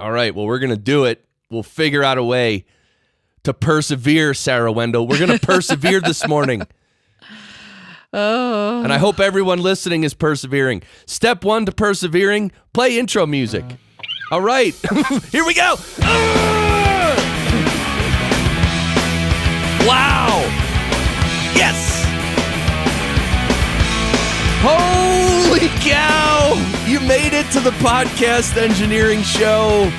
All right, well, we're going to do it. We'll figure out a way to persevere, Sarah Wendel. We're going to persevere this morning. Oh. And I hope everyone listening is persevering. Step 1 to persevering, play intro music. All right, here we go. Wow. Yes. Holy cow. You made it to the Podcast Engineering Show.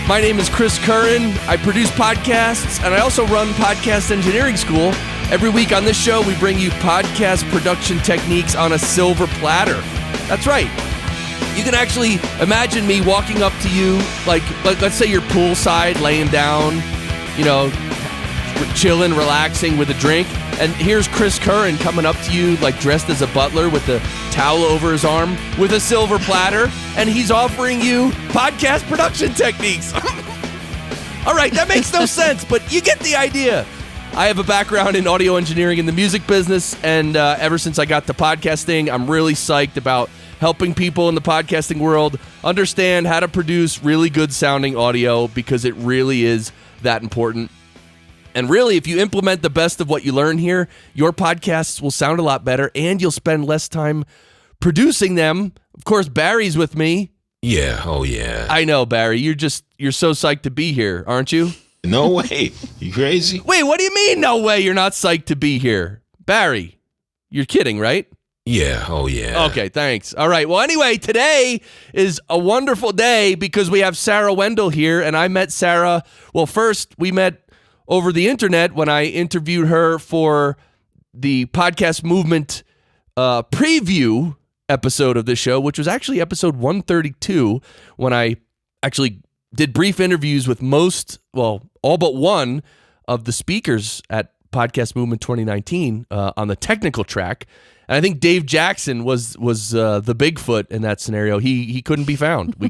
My name is Chris Curran. I produce podcasts, and I also run Podcast Engineering School. Every week on this show, we bring you podcast production techniques on a silver platter. That's right. You can actually imagine me walking up to you, like let's say you're poolside, laying down, chilling, relaxing with a drink. And here's Chris Curran coming up to you, like dressed as a butler with a towel over his arm with a silver platter, and he's offering you podcast production techniques. All right, that makes no sense, but you get the idea. I have a background in audio engineering in the music business, and ever since I got to podcasting, I'm really psyched about helping people in the podcasting world understand how to produce really good sounding audio, because it really is that important. And really, if you implement the best of what you learn here, your podcasts will sound a lot better, and you'll spend less time producing them. Of course, Barry's with me. Yeah, oh yeah. I know, Barry. You're so psyched to be here, aren't you? No way. You crazy? Wait, what do you mean, no way you're not psyched to be here? Barry, you're kidding, right? Yeah, oh yeah. Okay, thanks. All right, well, anyway, today is a wonderful day because we have Sarah Wendel here, and I met Sarah. Well, first, we met over the internet when I interviewed her for the Podcast Movement preview episode of this show, which was actually episode 132, when I actually did brief interviews with all but one of the speakers at Podcast Movement 2019 on the technical track. And I think Dave Jackson was the Bigfoot in that scenario. He couldn't be found. We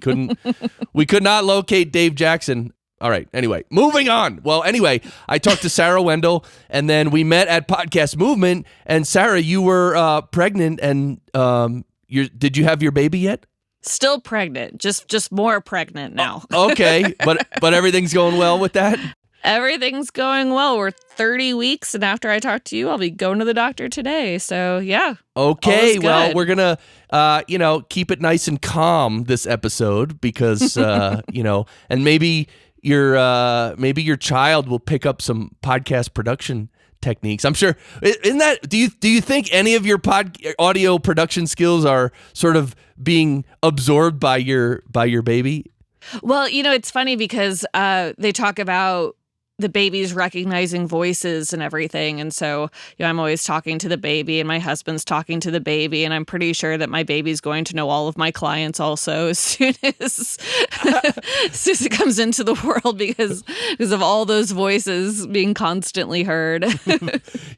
could not locate Dave Jackson. All right. Anyway, moving on. Well, anyway, I talked to Sarah Wendel, and then we met at Podcast Movement. And Sarah, you were pregnant, and did you have your baby yet? Still pregnant, just more pregnant now. Okay, but everything's going well with that? Everything's going well. We're 30 weeks, and after I talk to you, I'll be going to the doctor today. So, yeah. Okay, well, we're going to, keep it nice and calm this episode because, and maybe your child will pick up some podcast production techniques. I'm sure. Isn't that? Do you think any of your audio production skills are sort of being absorbed by your baby? Well, it's funny because they talk about the baby's recognizing voices and everything. And so, I'm always talking to the baby, and my husband's talking to the baby, and I'm pretty sure that my baby's going to know all of my clients also as soon as it comes into the world because of all those voices being constantly heard.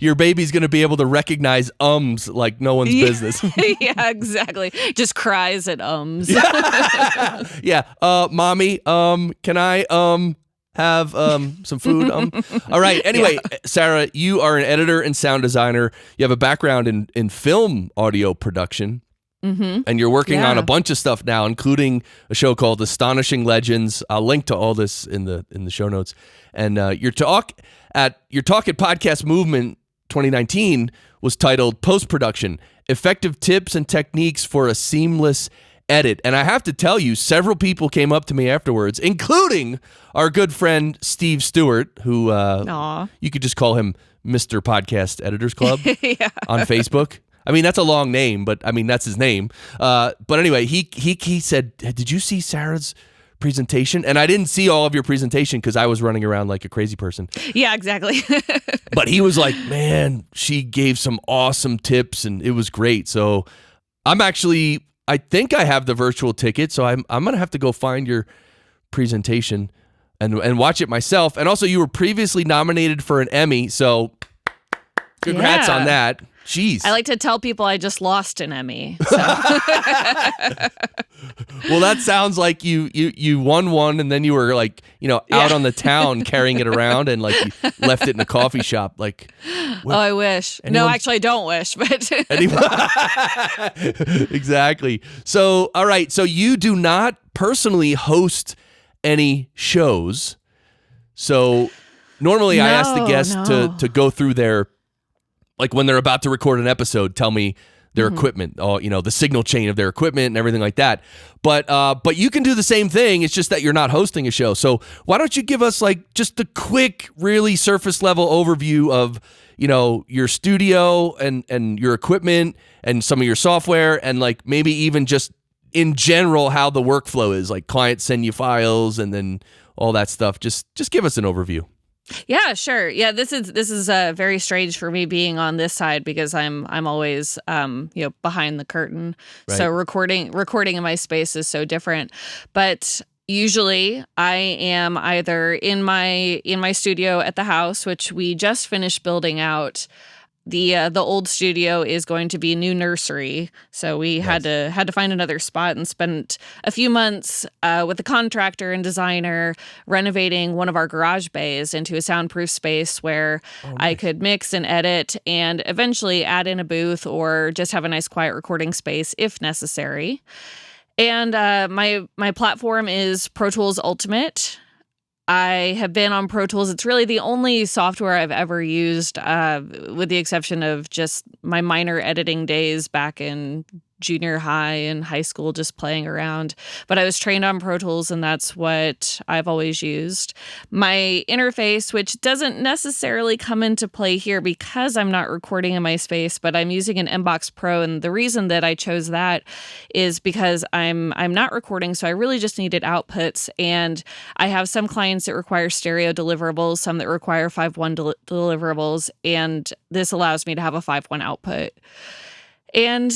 Your baby's going to be able to recognize ums like no one's business. Yeah, exactly. Just cries at ums. Yeah. Mommy, can I have some food? All right. Anyway, yeah. Sarah, you are an editor and sound designer. You have a background in film audio production. Mm-hmm. And you're working on a bunch of stuff now, including a show called Astonishing Legends. I'll link to all this in the show notes. And your talk at Podcast Movement 2019 was titled Post-Production: Effective Tips and Techniques for a Seamless Edit. And I have to tell you, several people came up to me afterwards, including our good friend Steve Stewart, who you could just call him Mr. Podcast Editors Club on Facebook. I mean, that's a long name, but I mean, that's his name. But anyway, he said, "Did you see Sarah's presentation?" And I didn't see all of your presentation because I was running around like a crazy person. Yeah, exactly. But he was like, "Man, she gave some awesome tips and it was great." So I think I have the virtual ticket, so I'm going to have to go find your presentation and watch it myself. And also, you were previously nominated for an Emmy, so congrats on that. Jeez. I like to tell people I just lost an Emmy. So. Well, that sounds like you won one, and then you were like, out on the town carrying it around, and like you left it in a coffee shop. Like, oh, I wish. No, actually, I don't wish. But exactly. So, all right. So you do not personally host any shows. So normally I ask the guests to go through their, like when they're about to record an episode, tell me their equipment, the signal chain of their equipment and everything like that. But you can do the same thing. It's just that you're not hosting a show. So why don't you give us like just the quick, really surface level overview of, your studio and your equipment and some of your software, and like maybe even just in general how the workflow is, like clients send you files and then all that stuff. Just give us an overview. Yeah, sure. Yeah, this is very strange for me being on this side because I'm always behind the curtain. Right. So recording in my space is so different. But usually I am either in my studio at the house, which we just finished building out. The old studio is going to be a new nursery, so we had to find another spot and spent a few months with the contractor and designer renovating one of our garage bays into a soundproof space where I could mix and edit and eventually add in a booth or just have a nice quiet recording space if necessary. And my platform is Pro Tools Ultimate. I have been on Pro Tools. It's really the only software I've ever used, with the exception of just my minor editing days back in junior high and high school, just playing around. But I was trained on Pro Tools, and that's what I've always used. My interface, which doesn't necessarily come into play here because I'm not recording in my space, but I'm using an Mbox Pro, and the reason that I chose that is because I'm not recording, so I really just needed outputs, and I have some clients that require stereo deliverables, some that require 5.1 deliverables, and this allows me to have a 5.1 output. And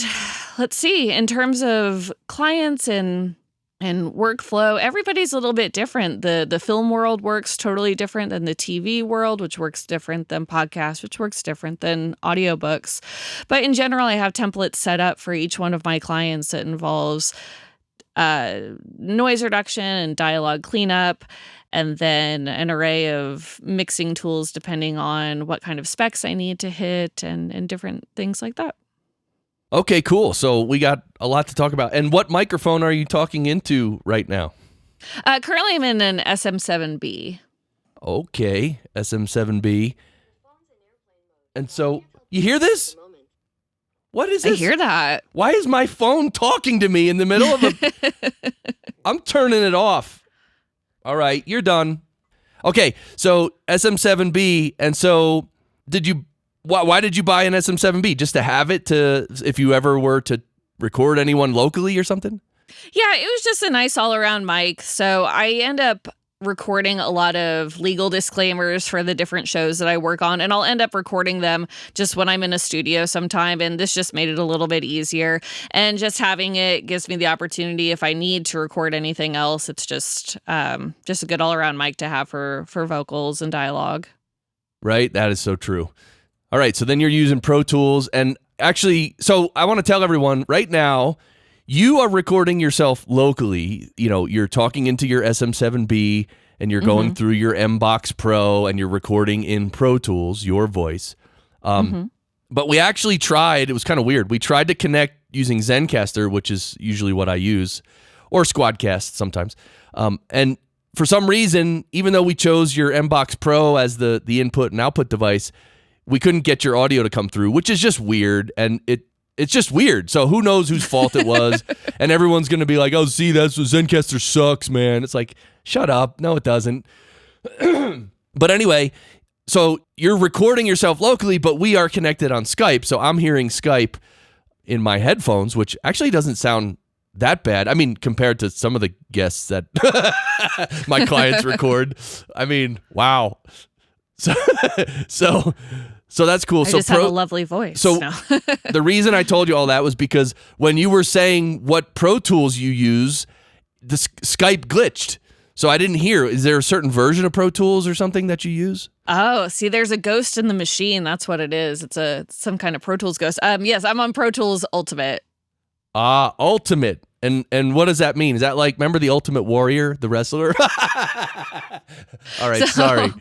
let's see, in terms of clients and workflow, everybody's a little bit different. The film world works totally different than the TV world, which works different than podcasts, which works different than audiobooks. But in general, I have templates set up for each one of my clients that involves noise reduction and dialogue cleanup, and then an array of mixing tools depending on what kind of specs I need to hit and different things like that. Okay, cool. So we got a lot to talk about. And what microphone are you talking into right now? Currently, I'm in an SM7B. Okay, SM7B. And so, you hear this? What is this? I hear that. Why is my phone talking to me in the middle of a... I'm turning it off. All right, you're done. Okay, so SM7B. And so, why did you buy an SM7B? Just to have it if you ever were to record anyone locally or something? Yeah, it was just a nice all-around mic. So I end up recording a lot of legal disclaimers for the different shows that I work on, and I'll end up recording them just when I'm in a studio sometime, and this just made it a little bit easier. And just having it gives me the opportunity if I need to record anything else. It's just a good all-around mic to have for vocals and dialogue. Right, that is so true. All right, so then you're using Pro Tools, and actually, so I want to tell everyone right now, you are recording yourself locally. You're talking into your SM7B, and you're going through your Mbox Pro, and you're recording in Pro Tools, your voice. But we actually tried, it was kind of weird, we tried to connect using Zencastr, which is usually what I use, or Squadcast sometimes. And for some reason, even though we chose your Mbox Pro as the input and output device, we couldn't get your audio to come through, which is just weird, and it's just weird. So who knows whose fault it was, and everyone's going to be like, oh, see, that's what Zencastr sucks, man. It's like, shut up. No, it doesn't. But anyway, so you're recording yourself locally, but we are connected on Skype, so I'm hearing Skype in my headphones, which actually doesn't sound that bad. I mean, compared to some of the guests that my clients record. I mean, wow. So that's cool. I just have a lovely voice. So the reason I told you all that was because when you were saying what Pro Tools you use, the Skype glitched. So I didn't hear. Is there a certain version of Pro Tools or something that you use? Oh, see, there's a ghost in the machine. That's what it is. It's some kind of Pro Tools ghost. Yes, I'm on Pro Tools Ultimate. Ultimate. And what does that mean? Is that like, remember the Ultimate Warrior, the wrestler? All right, sorry.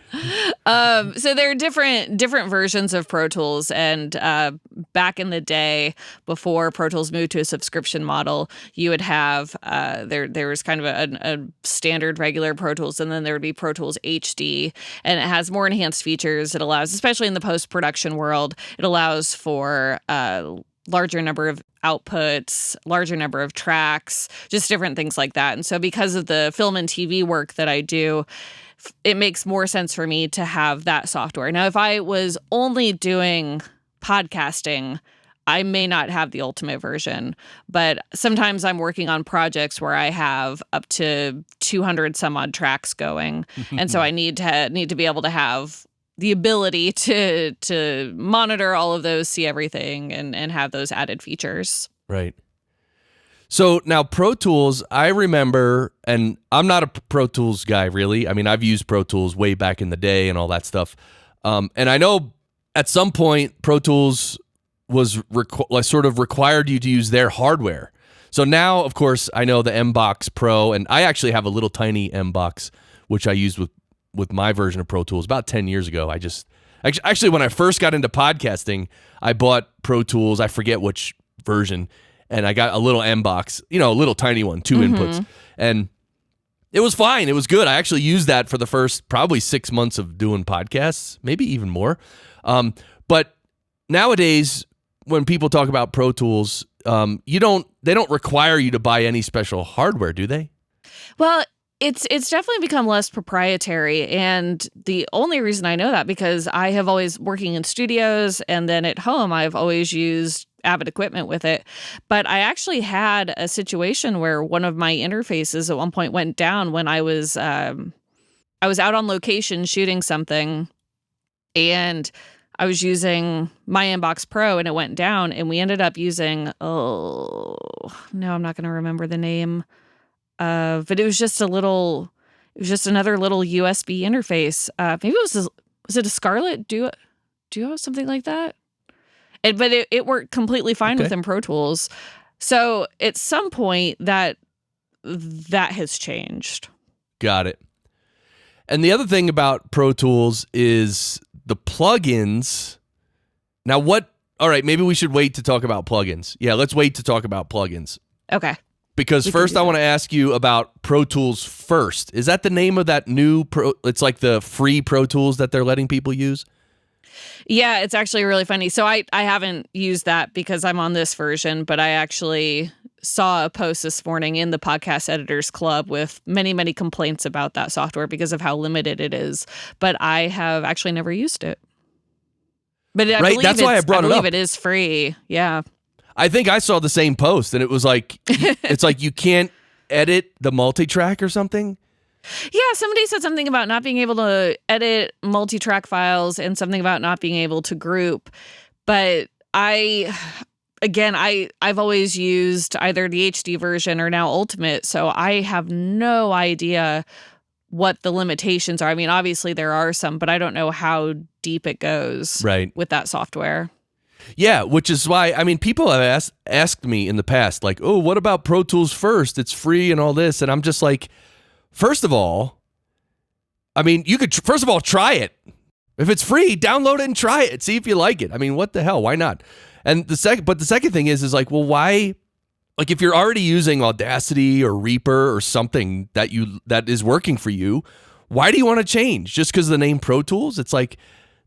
So there are different versions of Pro Tools, and back in the day, before Pro Tools moved to a subscription model, you would have there was kind of a standard regular Pro Tools, and then there would be Pro Tools HD, and it has more enhanced features. It allows, especially in the post-production world, it allows for larger number of outputs, larger number of tracks, just different things like that. And so because of the film and TV work that I do, it makes more sense for me to have that software. Now, if I was only doing podcasting, I may not have the ultimate version, but sometimes I'm working on projects where I have up to 200 some odd tracks going. And so I need to be able to have the ability to monitor all of those, see everything, and have those added features. Right. So now Pro Tools, I remember, and I'm not a Pro Tools guy, really. I mean, I've used Pro Tools way back in the day and all that stuff. And I know at some point Pro Tools was sort of required you to use their hardware. So now, of course, I know the M-Box Pro, and I actually have a little tiny M-Box, which I used with my version of Pro Tools about 10 years ago. Actually, when I first got into podcasting, I bought Pro Tools, I forget which version, and I got a little M-Box, a little tiny one, 2 inputs. And it was fine. It was good. I actually used that for the first probably 6 months of doing podcasts, maybe even more. But nowadays, when people talk about Pro Tools, they don't require you to buy any special hardware, do they? Well, it's definitely become less proprietary, and the only reason I know that because I have always working in studios, and then at home I've always used Avid equipment with it. But I actually had a situation where one of my interfaces at one point went down when I was out on location shooting something, and I was using my M-Box Pro, and it went down, and we ended up using I'm not going to remember the name. But it was just another little USB interface. Maybe was it a Scarlett Duo, something like that? But it worked completely fine within Pro Tools. So at some point that has changed. Got it. And the other thing about Pro Tools is the plugins. Now all right, maybe we should wait to talk about plugins. Yeah, let's wait to talk about plugins. Okay. Because first I want to ask you about Pro Tools First. Is that the name of that new it's like the free Pro Tools that they're letting people use? Yeah, it's actually really funny. So I haven't used that because I'm on this version, but I actually saw a post this morning in the Podcast Editors Club with many, many complaints about that software because of how limited it is. But I have actually never used it. But That's why I brought it up. I believe it is free. Yeah. I think I saw the same post, and it was like, it's like you can't edit the multi-track or something. Yeah, somebody said something about not being able to edit multi-track files and something about not being able to group. But I've always used either the HD version or now Ultimate, so I have no idea what the limitations are. I mean, obviously there are some, but I don't know how deep it goes with that software. Yeah, which is why, I mean, people have asked me in the past, like, oh, what about Pro Tools First? It's free and all this. And I'm just like, first of all, I mean, you could, first of all, try it. If it's free, download it and try it. See if you like it. I mean, what the hell? Why not? And the second thing is like, well, why? Like, if you're already using Audacity or Reaper or something that is working for you, why do you want to change? Just because of the name Pro Tools? It's like,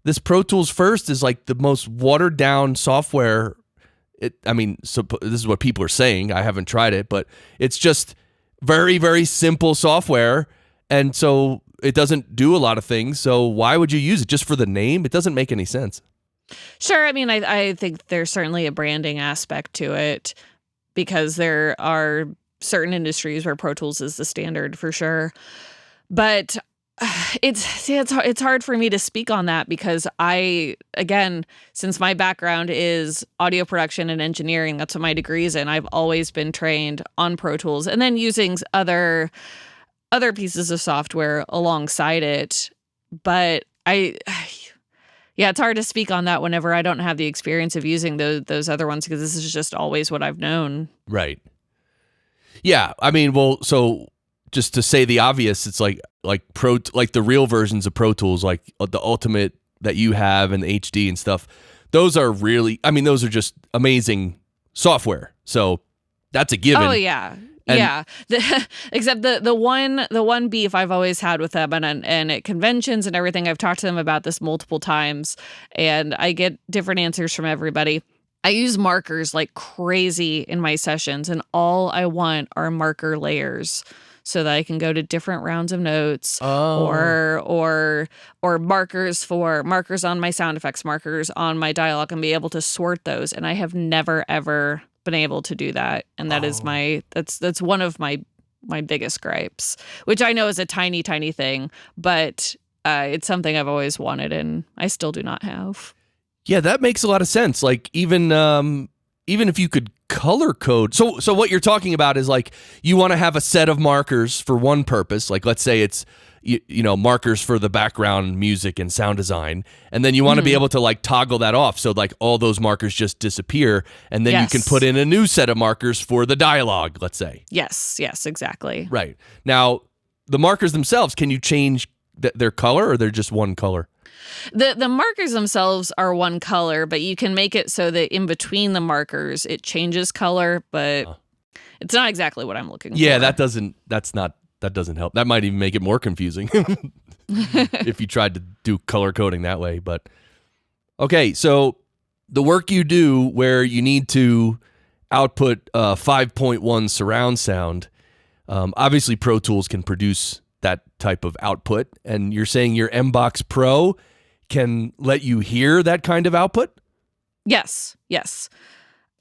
this Pro Tools First is like the most watered down software. This is what people are saying. I haven't tried it, but it's just very, very simple software. And so it doesn't do a lot of things. So why would you use it just for the name? It doesn't make any sense. Sure. I mean, I think there's certainly a branding aspect to it because there are certain industries where Pro Tools is the standard for sure. But it's hard for me to speak on that because since my background is audio production and engineering, that's what my degree is in. I've always been trained on Pro Tools and then using other pieces of software alongside it. But it's hard to speak on that whenever I don't have the experience of using those other ones because this is just always what I've known. Right. Yeah, I mean, well, so just to say the obvious, it's like the real versions of Pro Tools, like the Ultimate that you have and the HD and stuff. Those are really, I mean, those are just amazing software. So that's a given. Oh yeah. Yeah, except the one beef I've always had with them, and at conventions and everything, I've talked to them about this multiple times, and I get different answers from everybody. I use markers like crazy in my sessions, and all I want are marker layers so that I can go to different rounds of notes, or markers on my sound effects, markers on my dialogue, and be able to sort those. And I have never ever been able to do that, and that is that's one of my biggest gripes, which I know is a tiny thing, but it's something I've always wanted and I still do not have. Yeah, that makes a lot of sense. Like even if you could color code, so what you're talking about is like you want to have a set of markers for one purpose, like let's say it's you know, markers for the background music and sound design, and then you want to be able to like toggle that off so like all those markers just disappear, and then you can put in a new set of markers for the dialogue, let's say. Yes, exactly. Right. Now, the markers themselves, can you change their color, or they're just one color? The markers themselves are one color, but you can make it so that in between the markers it changes color, but it's not exactly what I'm looking for. Yeah, that doesn't help. That might even make it more confusing if you tried to do color coding that way. But okay, so the work you do where you need to output 5.1 surround sound, obviously Pro Tools can produce that type of output, and you're saying your MBox Pro can let you hear that kind of output? Yes.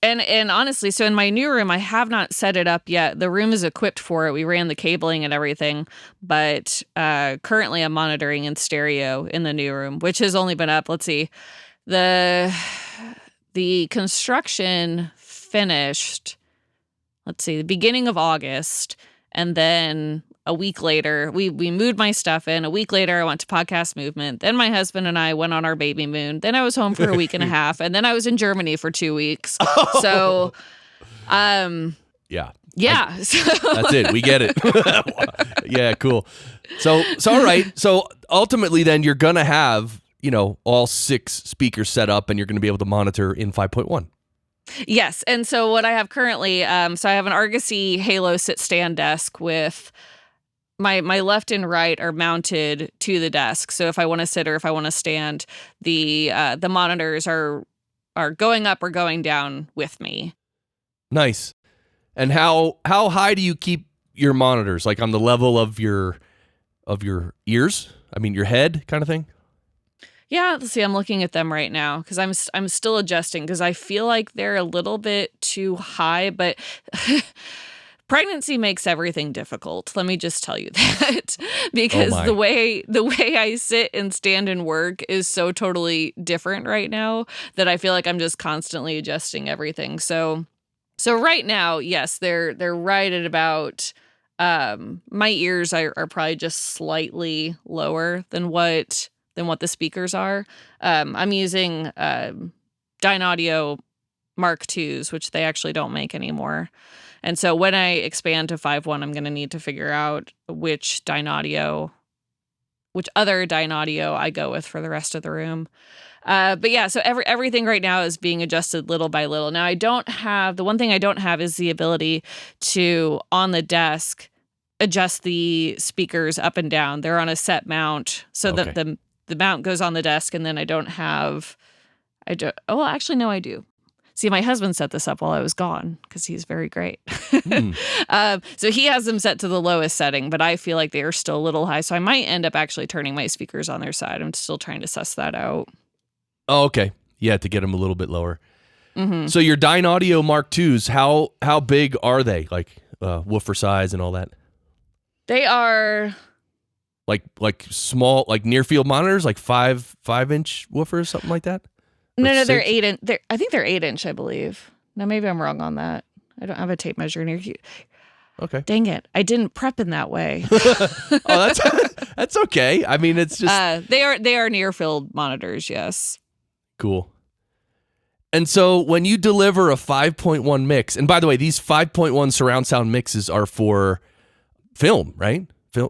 And honestly, so in my new room, I have not set it up yet. The room is equipped for it. We ran the cabling and everything, but currently I'm monitoring in stereo in the new room, which has only been up, let's see, the construction finished, let's see, the beginning of August, and then a week later, we moved my stuff in. A week later, I went to Podcast Movement. Then my husband and I went on our baby moon. Then I was home for a week and a half. And then I was in Germany for 2 weeks. Oh. So, yeah. That's it. We get it. Yeah, cool. So all right. So ultimately then you're going to have, you know, all 6 speakers set up, and you're going to be able to monitor in 5.1. Yes. And so what I have currently, so I have an Argosy Halo sit stand desk with my left and right are mounted to the desk. So if I want to sit or if I want to stand, the monitors are going up or going down with me. Nice. And how high do you keep your monitors? Like on the level of your ears? I mean, your head kind of thing? Yeah, let's see. I'm looking at them right now because I'm still adjusting because I feel like they're a little bit too high, but pregnancy makes everything difficult. Let me just tell you that because the way I sit and stand and work is so totally different right now that I feel like I'm just constantly adjusting everything. So right now, yes, they're right at about my ears are probably just slightly lower than what the speakers are. I'm using Dynaudio Mark IIs, which they actually don't make anymore. And so when I expand to 5.1, I'm going to need to figure out which other Dynaudio I go with for the rest of the room. But yeah, so everything right now is being adjusted little by little. Now the one thing I don't have is the ability to, on the desk, adjust the speakers up and down. They're on a set mount so that the mount goes on the desk, and then I do. See, my husband set this up while I was gone because he's very great. So he has them set to the lowest setting, but I feel like they are still a little high. So I might end up actually turning my speakers on their side. I'm still trying to suss that out. Oh, okay. Yeah, to get them a little bit lower. Mm-hmm. So your Dynaudio Mark IIs, how big are they? Like woofer size and all that? They are like small, like near field monitors, like 5-inch woofers, something like that. No, they're 8-inch. I think they're 8-inch, I believe. Now maybe I'm wrong on that. I don't have a tape measure near you. Okay. Dang it! I didn't prep in that way. Oh, that's okay. I mean, it's just they are near field monitors. Yes. Cool. And so when you deliver a 5.1 mix, and by the way, these 5.1 surround sound mixes are for film, right? Film.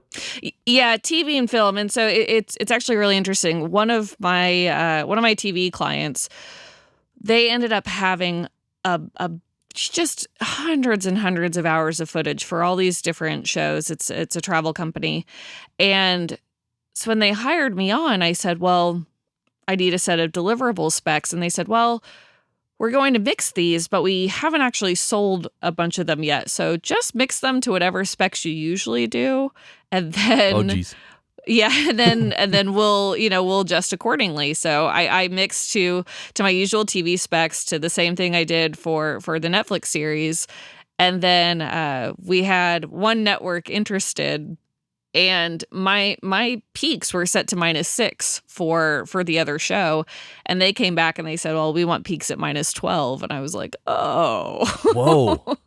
Yeah, TV and film. And so it's actually really interesting. One of my TV clients, they ended up having a just hundreds and hundreds of hours of footage for all these different shows. It's a travel company. And so when they hired me on, I said, well, I need a set of deliverable specs. And they said, well, we're going to mix these, but we haven't actually sold a bunch of them yet. So just mix them to whatever specs you usually do. And then, Oh, geez. yeah, and then we'll adjust accordingly. So I mixed to my usual TV specs to the same thing I did for the Netflix series. And then we had one network interested, and my peaks were set to -6 for the other show, and they came back and they said, well, we want peaks at -12. And I was like, oh. Whoa.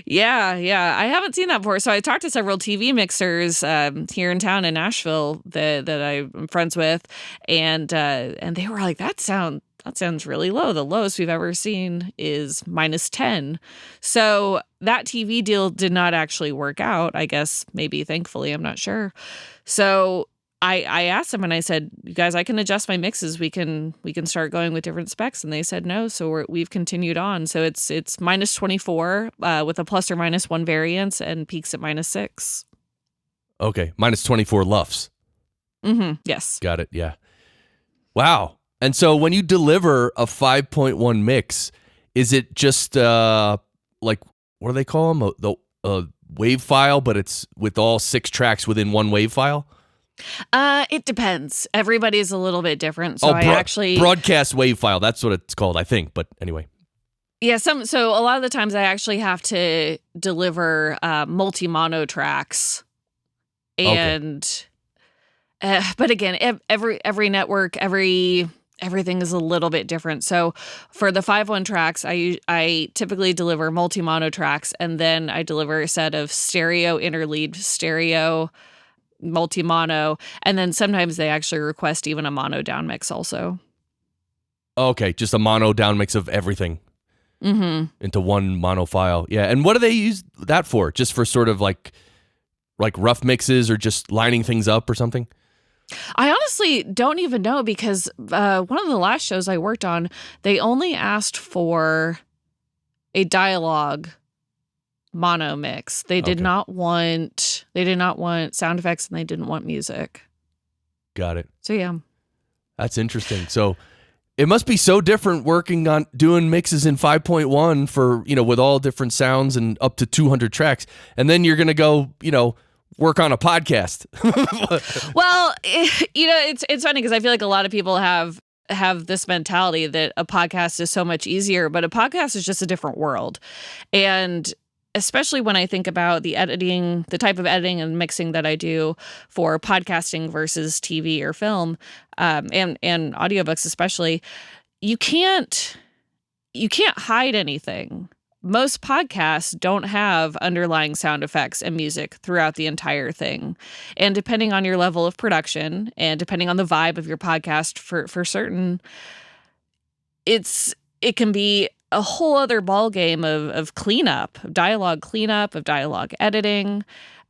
Yeah. I haven't seen that before. So I talked to several TV mixers here in town in Nashville that I'm friends with, and they were like, that sounds really low. The lowest we've ever seen is -10. So that TV deal did not actually work out, I guess, maybe thankfully, I'm not sure. So I asked them and I said, you guys, I can adjust my mixes. We can start going with different specs. And they said no. So we've continued on. So it's -24 with a ±1 variance and peaks at -6. Okay. -24 LUFS. Mm-hmm. Yes. Got it. Yeah. Wow. And so when you deliver a 5.1 mix, is it just like, what do they call them? The wave file, but it's with all 6 tracks within one wave file? It depends. Everybody's a little bit different. So I actually broadcast wave file. That's what it's called, I think. But anyway. Yeah, so a lot of the times I actually have to deliver multi-mono tracks. And but again, every network, everything is a little bit different. So for the 5.1 tracks, I typically deliver multi-mono tracks, and then I deliver a set of stereo interlead, stereo, multi-mono, and then sometimes they actually request even a mono down mix also. Okay, just a mono down mix of everything into one mono file. Yeah, and what do they use that for? Just for sort of like rough mixes or just lining things up or something? I honestly don't even know, because one of the last shows I worked on, they only asked for a dialogue mono mix. They did not want sound effects, and they didn't want music. Got it. So yeah. That's interesting. So it must be so different working on doing mixes in 5.1 for, with all different sounds and up to 200 tracks. And then you're going to go, work on a podcast. Well, it's funny because I feel like a lot of people have this mentality that a podcast is so much easier, but a podcast is just a different world. And especially when I think about the type of editing and mixing that I do for podcasting versus TV or film, and audiobooks especially, you can't hide anything. Most podcasts don't have underlying sound effects and music throughout the entire thing. And depending on your level of production and depending on the vibe of your podcast for certain, it can be a whole other ballgame of cleanup, of dialogue editing.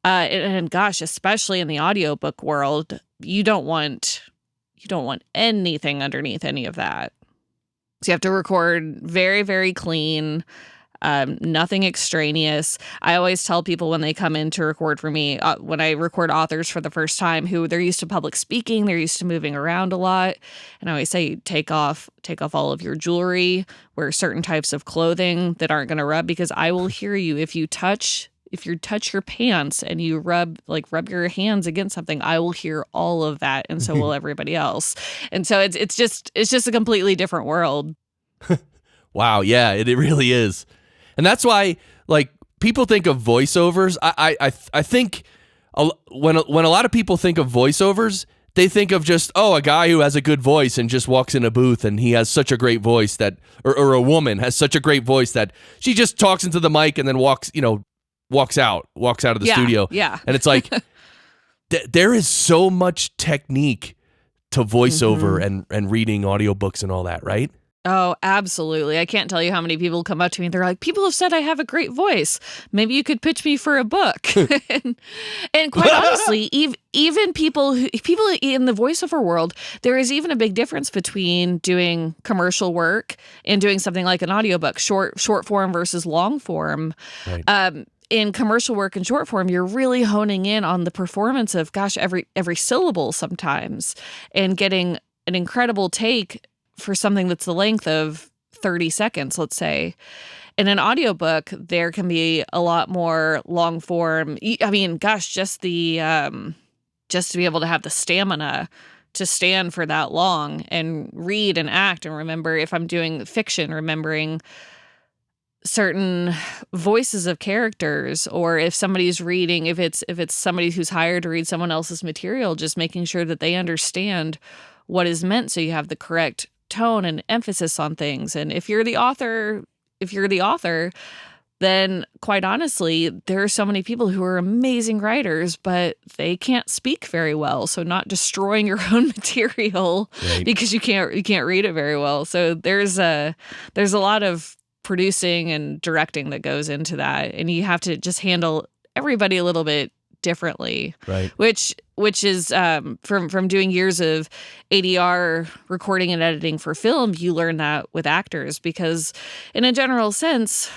And gosh, especially in the audiobook world, you don't want anything underneath any of that. So you have to record very, very clean, nothing extraneous. I always tell people when they come in to record for me, when I record authors for the first time who they're used to public speaking, they're used to moving around a lot. And I always say, take off all of your jewelry, wear certain types of clothing that aren't going to rub, because I will hear you. If you touch your pants and you rub your hands against something, I will hear all of that. And so will everybody else. And so it's just a completely different world. Wow. Yeah, it really is. And that's why, people think of voiceovers. I think when a lot of people think of voiceovers, they think of just, a guy who has a good voice and just walks in a booth and he has such a great voice that, or a woman has such a great voice that she just talks into the mic and then walks out of the studio. Yeah. And it's like, there is so much technique to voiceover and reading audiobooks and all that, right? Oh, absolutely. I can't tell you how many people come up to me and they're like, people have said I have a great voice. Maybe you could pitch me for a book. and quite honestly, even people in the voiceover world, there is even a big difference between doing commercial work and doing something like an audiobook, short form versus long form. Right. In commercial work and short form, you're really honing in on the performance of, every syllable sometimes, and getting an incredible take for something that's the length of 30 seconds, let's say. In an audiobook, there can be a lot more long form. I mean, gosh, just to be able to have the stamina to stand for that long and read and act and remember, if I'm doing fiction, remembering certain voices of characters, or if somebody's reading, if it's somebody who's hired to read someone else's material, just making sure that they understand what is meant, so you have the correct tone and emphasis on things. And if you're the author, then quite honestly, there are so many people who are amazing writers, but they can't speak very well. So not destroying your own material because you can't read it very well. So there's a lot of producing and directing that goes into that, and you have to just handle everybody a little bit differently, right? Which is from doing years of ADR recording and editing for film, you learn that with actors, because in a general sense,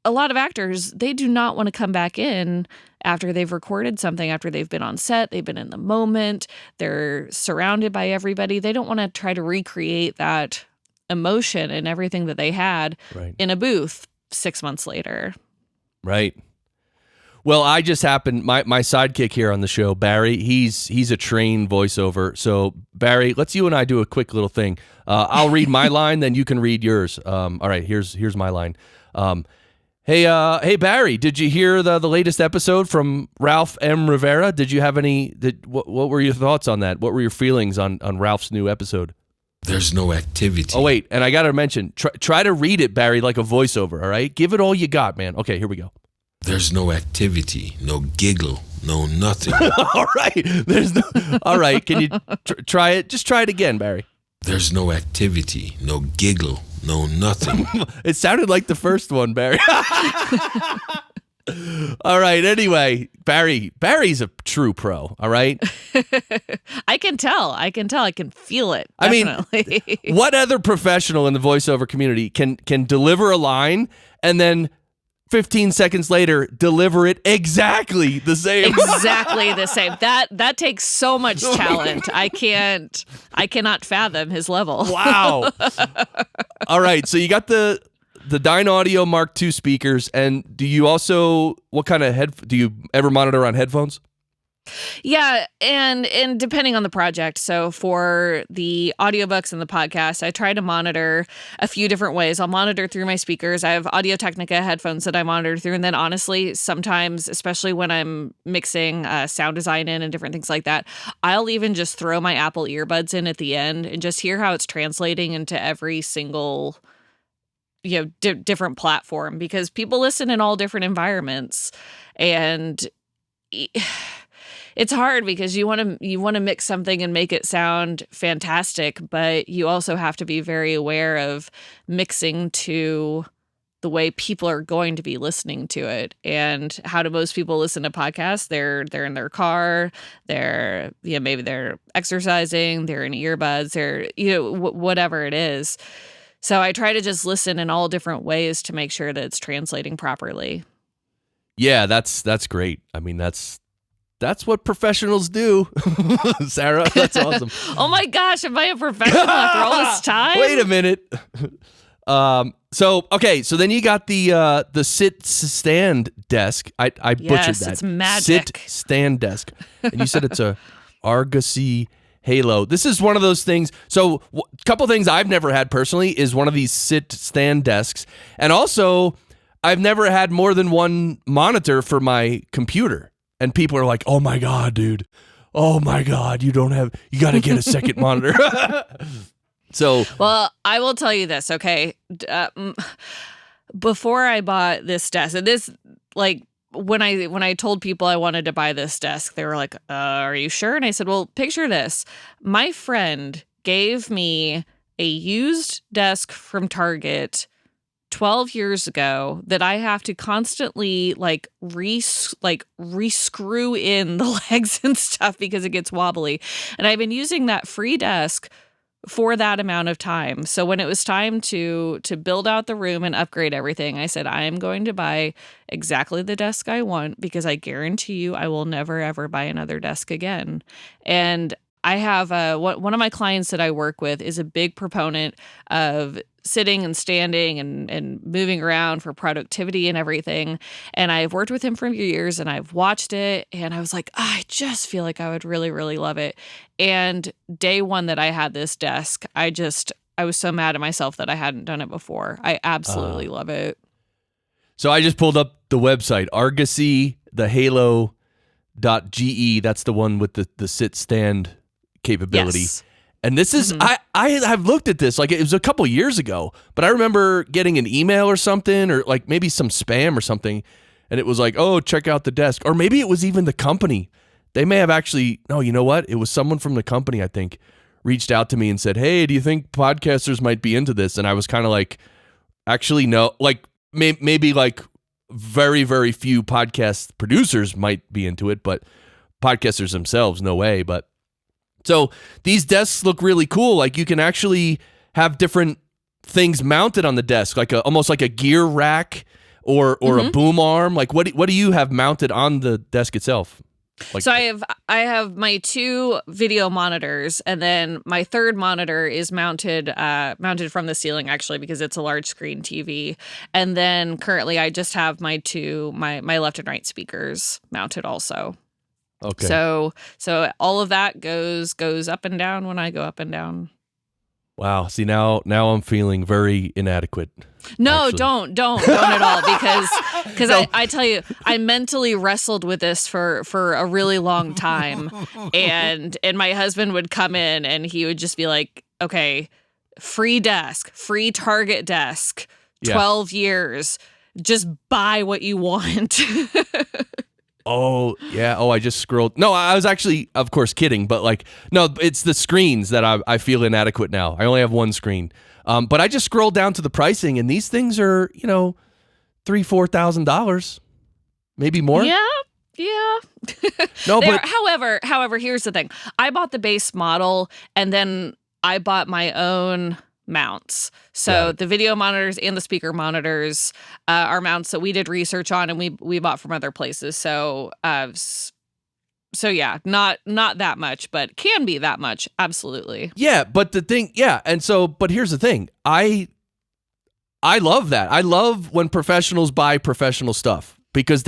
a lot of actors, they do not want to come back in after they've recorded something, after they've been on set, they've been in the moment, they're surrounded by everybody. They don't want to try to recreate that emotion and everything that they had in a booth 6 months later. Right. Well, I just happened, my sidekick here on the show, Barry, he's a trained voiceover. So Barry, let's you and I do a quick little thing. I'll read my line, then you can read yours. All right, here's my line. Hey Barry, did you hear the latest episode from Ralph M. Rivera? Did you have what were your thoughts on that? What were your feelings on Ralph's new episode? There's no activity. Oh, wait, and I got to mention, try to read it, Barry, like a voiceover, all right? Give it all you got, man. Okay, here we go. There's no activity, no giggle, no nothing. All right. All right. Can you try it? Just try it again, Barry. There's no activity, no giggle, no nothing. It sounded like the first one, Barry. All right. Anyway, Barry's a true pro. All right. I can tell. I can feel it. I Definitely. mean, what other professional in the voiceover community can deliver a line and then 15 seconds later, deliver it exactly the same. Exactly the same. That takes so much talent. I cannot fathom his level. Wow. All right. So you got the Dyne Audio Mark II speakers, and do you also, what kind of do you ever monitor on headphones? Yeah, and depending on the project. So for the audiobooks and the podcast, I try to monitor a few different ways. I'll monitor through my speakers. I have Audio-Technica headphones that I monitor through. And then honestly, sometimes, especially when I'm mixing sound design in and different things like that, I'll even just throw my Apple earbuds in at the end and just hear how it's translating into every single different platform, because people listen in all different environments. And it's hard because you want to mix something and make it sound fantastic, but you also have to be very aware of mixing to the way people are going to be listening to it. And how do most people listen to podcasts? They're in their car, they're maybe they're exercising, they're in earbuds, they're whatever it is. So I try to just listen in all different ways to make sure that it's translating properly. Yeah, that's great. I mean, that's what professionals do. Sarah, that's awesome. Oh my gosh, am I a professional after all this time? Wait a minute. So then you got the sit-stand desk. I butchered that. Yes, it's magic. Sit-stand desk. And you said it's a Argosy Halo. This is one of those things. So a couple things I've never had personally is one of these sit-stand desks. And also, I've never had more than one monitor for my computer. And people are like, oh my God, dude. Oh my God, you got to get a second monitor. Well, I will tell you this, okay? Before I bought this desk, and this, like, when I told people I wanted to buy this desk, they were like, are you sure? And I said, well, picture this. My friend gave me a used desk from Target 12 years ago that I have to constantly re-screw in the legs and stuff because it gets wobbly. And I've been using that free desk for that amount of time. So when it was time to build out the room and upgrade everything, I said, I am going to buy exactly the desk I want because I guarantee you I will never, ever buy another desk again. And I have one of my clients that I work with is a big proponent of sitting and standing and moving around for productivity and everything. And I've worked with him for years and I've watched it and I was like, I just feel like I would really, really love it. And day one that I had this desk, I was so mad at myself that I hadn't done it before. I absolutely love it. So I just pulled up the website, Argosy, the Halo.ge. That's the one with the sit stand capability. Yes. And this is, I have looked at this, like it was a couple years ago, but I remember getting an email or something, or like maybe some spam or something, and it was like, oh, check out the desk. Or maybe it was even the company. They may have actually, no, you know what? It was someone from the company, I think, reached out to me and said, hey, do you think podcasters might be into this? And I was kind of like, actually, no, like maybe like very, very few podcast producers might be into it, but podcasters themselves, no way. But so these desks look really cool. Like you can actually have different things mounted on the desk, like almost like a gear rack or a boom arm. Like what do you have mounted on the desk itself? Like, so I have my 2 video monitors, and then my third monitor is mounted from the ceiling actually because it's a large screen TV. And then currently I just have my left and right speakers mounted also. Okay. So all of that goes up and down when I go up and down. Wow. See, now I'm feeling very inadequate. No, actually. don't at all because no. I tell you, I mentally wrestled with this for a really long time, and my husband would come in and he would just be like, okay, free desk, free Target desk, 12 years, just buy what you want. Oh, yeah. Oh, I just scrolled. No, I was actually, of course, kidding. But like, no, it's the screens that I feel inadequate now. I only have one screen. But I just scrolled down to the pricing, and these things are, $3,000-$4,000, maybe more. Yeah. No, but however, here's the thing. I bought the base model, and then I bought my own mounts. So the video monitors and the speaker monitors are mounts that we did research on and we bought from other places. So yeah, not that much, but can be that much. Absolutely. Yeah, but the thing, but here's the thing. I love that. I love when professionals buy professional stuff because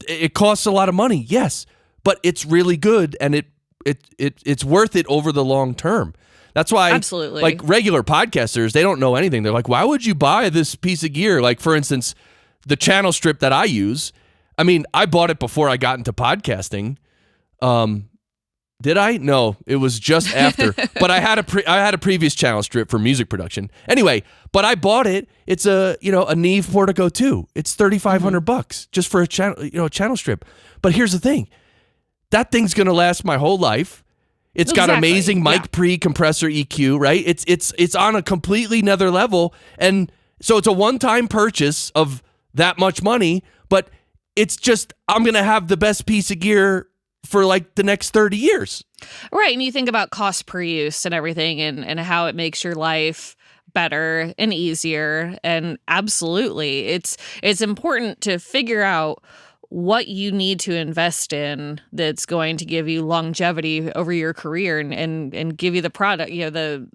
it costs a lot of money. Yes, but it's really good and it's worth it over the long term. That's why, absolutely, like regular podcasters, they don't know anything. They're like, why would you buy this piece of gear? Like, for instance, the channel strip that I use. I mean, I bought it before I got into podcasting. Did I? No, it was just after. But I had a previous channel strip for music production. Anyway, but I bought it. It's a Neve Portico 2. It's $3,500 just for a channel strip. But here's the thing, that thing's gonna last my whole life. It's got amazing mic pre-compressor EQ, right? It's on a completely another level, and so it's a one-time purchase of that much money. But it's just I'm gonna have the best piece of gear for like the next 30 years. Right, and you think about cost per use and everything, and how it makes your life better and easier. And absolutely, it's important to figure out what you need to invest in that's going to give you longevity over your career and give you the product, the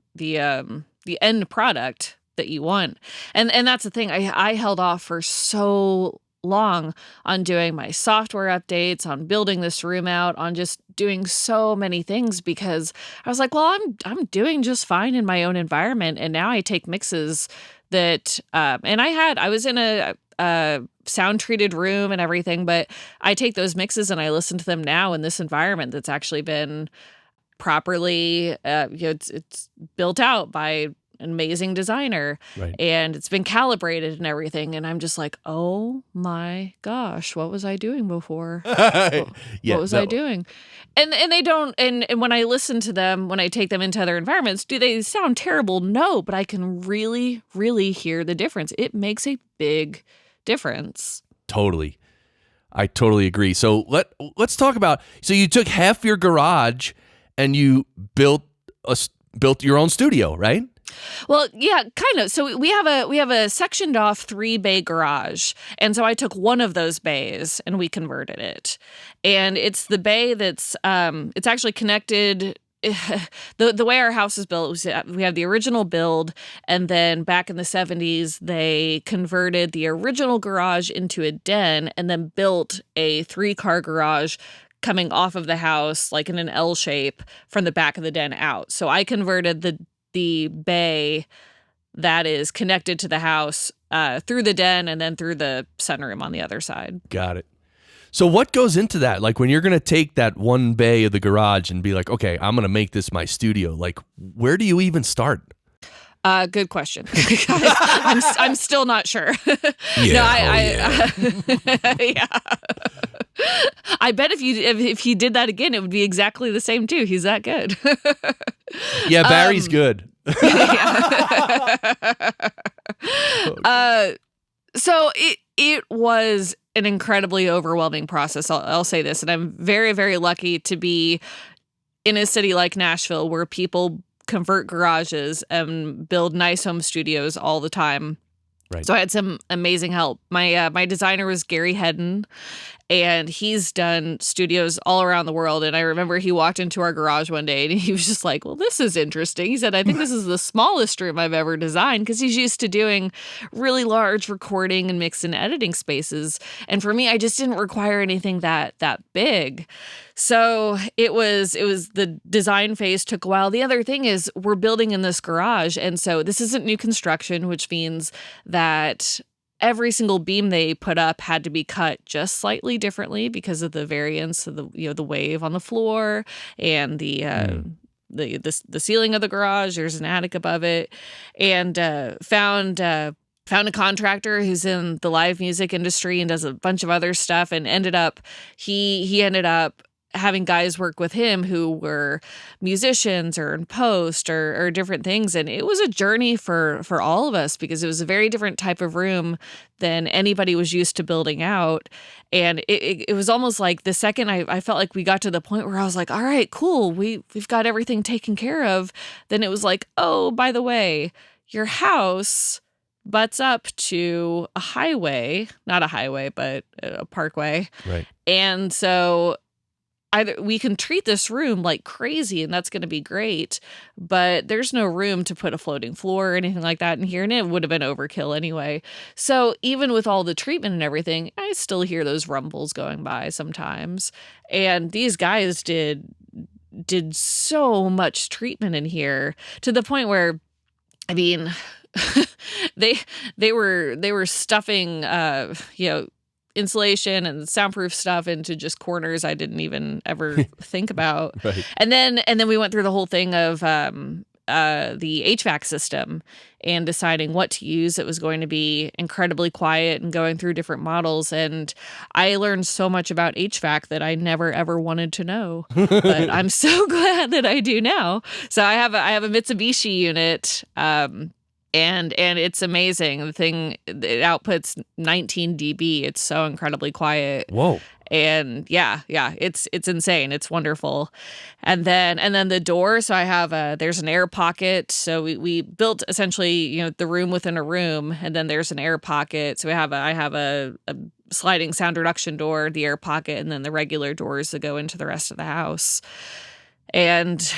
end product that you want. And that's the thing. I held off for so long on doing my software updates, on building this room out, on just doing so many things because I was like, well, I'm doing just fine in my own environment. And now I take mixes that, and I was in a sound treated room and everything, but I take those mixes and I listen to them now in this environment that's actually been properly, it's built out by an amazing designer, Right. and it's been calibrated and everything. And I'm just like, oh my gosh, what was I doing before? What was I doing? And they don't, and when I listen to them, when I take them into other environments, do they sound terrible? No, but I can really, really hear the difference. It makes a big difference. Totally. I totally agree. So let's talk about, so you took half your garage and you built your own studio, right? Well, yeah, kind of. So we have a sectioned off 3-bay garage. And so I took one of those bays and we converted it. And it's the bay that's it's actually connected. The way our house is built, we have the original build, and then back in the 70s, they converted the original garage into a den and then built a 3-car garage coming off of the house, like in an L shape, from the back of the den out. So I converted the bay that is connected to the house through the den and then through the sunroom on the other side. Got it. So what goes into that? Like when you're going to take that one bay of the garage and be like, okay, I'm going to make this my studio. Like, where do you even start? Good question. I'm still not sure. Yeah. Yeah. I bet if he did that again, it would be exactly the same too. He's that good. Yeah, Barry's good. So it was an incredibly overwhelming process. I'll say this, and I'm very, very lucky to be in a city like Nashville where people convert garages and build nice home studios all the time. Right. So I had some amazing help. My designer was Gary Hedden, and he's done studios all around the world. And I remember he walked into our garage one day and he was just like, well, this is interesting. He said, I think this is the smallest room I've ever designed, because he's used to doing really large recording and mix and editing spaces. And for me, I just didn't require anything that big. So it was the design phase took a while. The other thing is we're building in this garage. And so this isn't new construction, which means that every single beam they put up had to be cut just slightly differently because of the variance of the wave on the floor and the ceiling of the garage. There's an attic above it, and found a contractor who's in the live music industry and does a bunch of other stuff, and he ended up having guys work with him who were musicians or in post or different things. And it was a journey for all of us, because it was a very different type of room than anybody was used to building out. And it was almost like the second I felt like we got to the point where I was like, all right, cool, we've got everything taken care of. Then it was like, oh, by the way, your house butts up to a highway, not a highway, but a parkway. Right. And so either we can treat this room like crazy and that's going to be great, but there's no room to put a floating floor or anything like that in here, and it would have been overkill anyway. So even with all the treatment and everything, I still hear those rumbles going by sometimes. And these guys did so much treatment in here to the point where, I mean, they were stuffing insulation and soundproof stuff into just corners I didn't even ever think about. Right. And then we went through the whole thing of the HVAC system and deciding what to use. It was going to be incredibly quiet and going through different models. And I learned so much about HVAC that I never ever wanted to know, but I'm so glad that I do now. So I have a Mitsubishi unit, and it's amazing. The thing, it outputs 19 dB. It's so incredibly quiet. Whoa. And yeah, it's insane. It's wonderful. And then the door. So I have there's an air pocket. So we built essentially, the room within a room, and then there's an air pocket. So I have a sliding sound reduction door, the air pocket, and then the regular doors that go into the rest of the house. And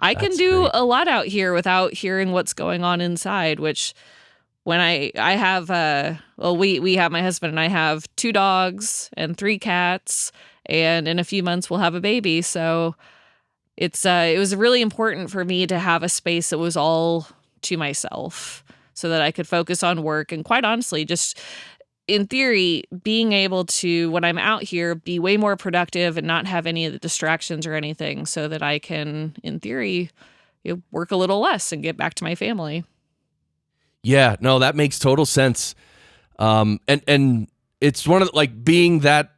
I can do a lot out here without hearing what's going on inside, which when I have, we have, my husband and I have 2 dogs and 3 cats, and in a few months we'll have a baby. So it was really important for me to have a space that was all to myself so that I could focus on work. And quite honestly, just in theory, being able to, when I'm out here, be way more productive and not have any of the distractions or anything, so that I can, in theory, work a little less and get back to my family. Yeah, no, that makes total sense. And it's one of the, like, being that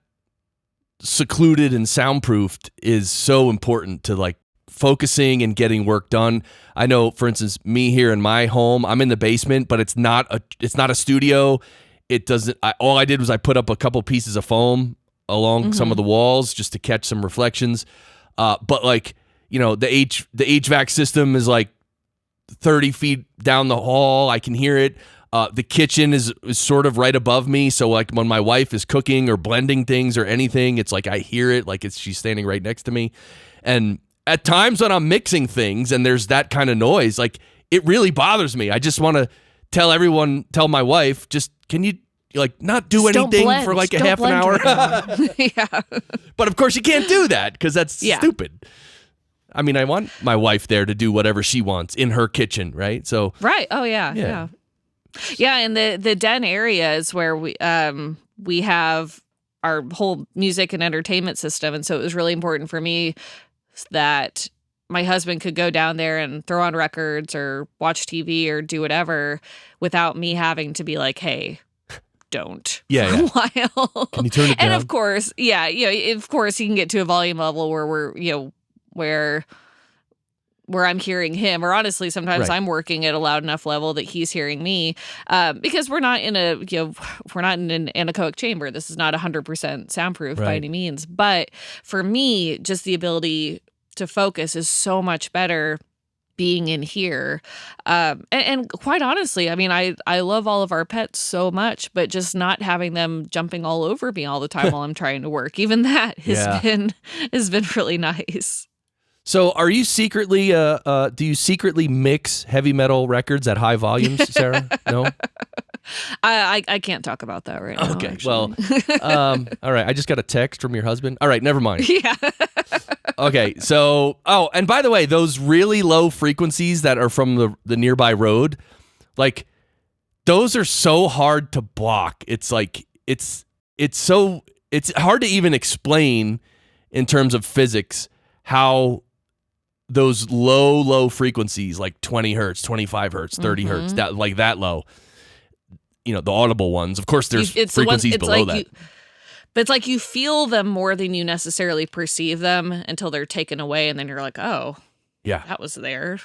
secluded and soundproofed is so important to like focusing and getting work done. I know, for instance, me here in my home, I'm in the basement, but it's not a studio. It doesn't. All I did was I put up a couple pieces of foam along some of the walls just to catch some reflections. But like, you know, the HVAC system is like 30 feet down the hall. I can hear it. The kitchen is sort of right above me. So like when my wife is cooking or blending things or anything, it's like I hear it like she's standing right next to me. And at times when I'm mixing things and there's that kind of noise, like it really bothers me. I just want to tell my wife, just can you like not do Just anything don't for like a blend. half an hour? Yeah. But of course you can't do that because that's stupid. I mean, I want my wife there to do whatever she wants in her kitchen, right? So Right. Oh yeah. Yeah, and the den area is where we have our whole music and entertainment system, and so it was really important for me that my husband could go down there and throw on records or watch TV or do whatever without me having to be like, "Hey, don't." Yeah. For a while. Can you turn it down? And of course, of course, you can get to a volume level where we're where I'm hearing him, or honestly, sometimes Right. I'm working at a loud enough level that he's hearing me, because we're not in an anechoic chamber. This is not 100% soundproof by Right. any means. But for me, just the ability to focus is so much better being in here. And quite honestly, I mean, I love all of our pets so much, but just not having them jumping all over me all the time while I'm trying to work, even that has been really nice. So are you secretly, do you secretly mix heavy metal records at high volumes, Sarah? No? I can't talk about that right now. Okay, actually. well, all right. I just got a text from your husband. All right, never mind. Yeah. Okay, so, and by the way, those really low frequencies that are from the nearby road, like, those are so hard to block. It's like, it's hard to even explain in terms of physics how those low frequencies, like 20 hertz, 25 hertz, 30 hertz, that low, you know, the audible ones. Of course, there's frequencies below that. But it's like you feel them more than you necessarily perceive them until they're taken away, and then you're like, oh, Yeah. that was there.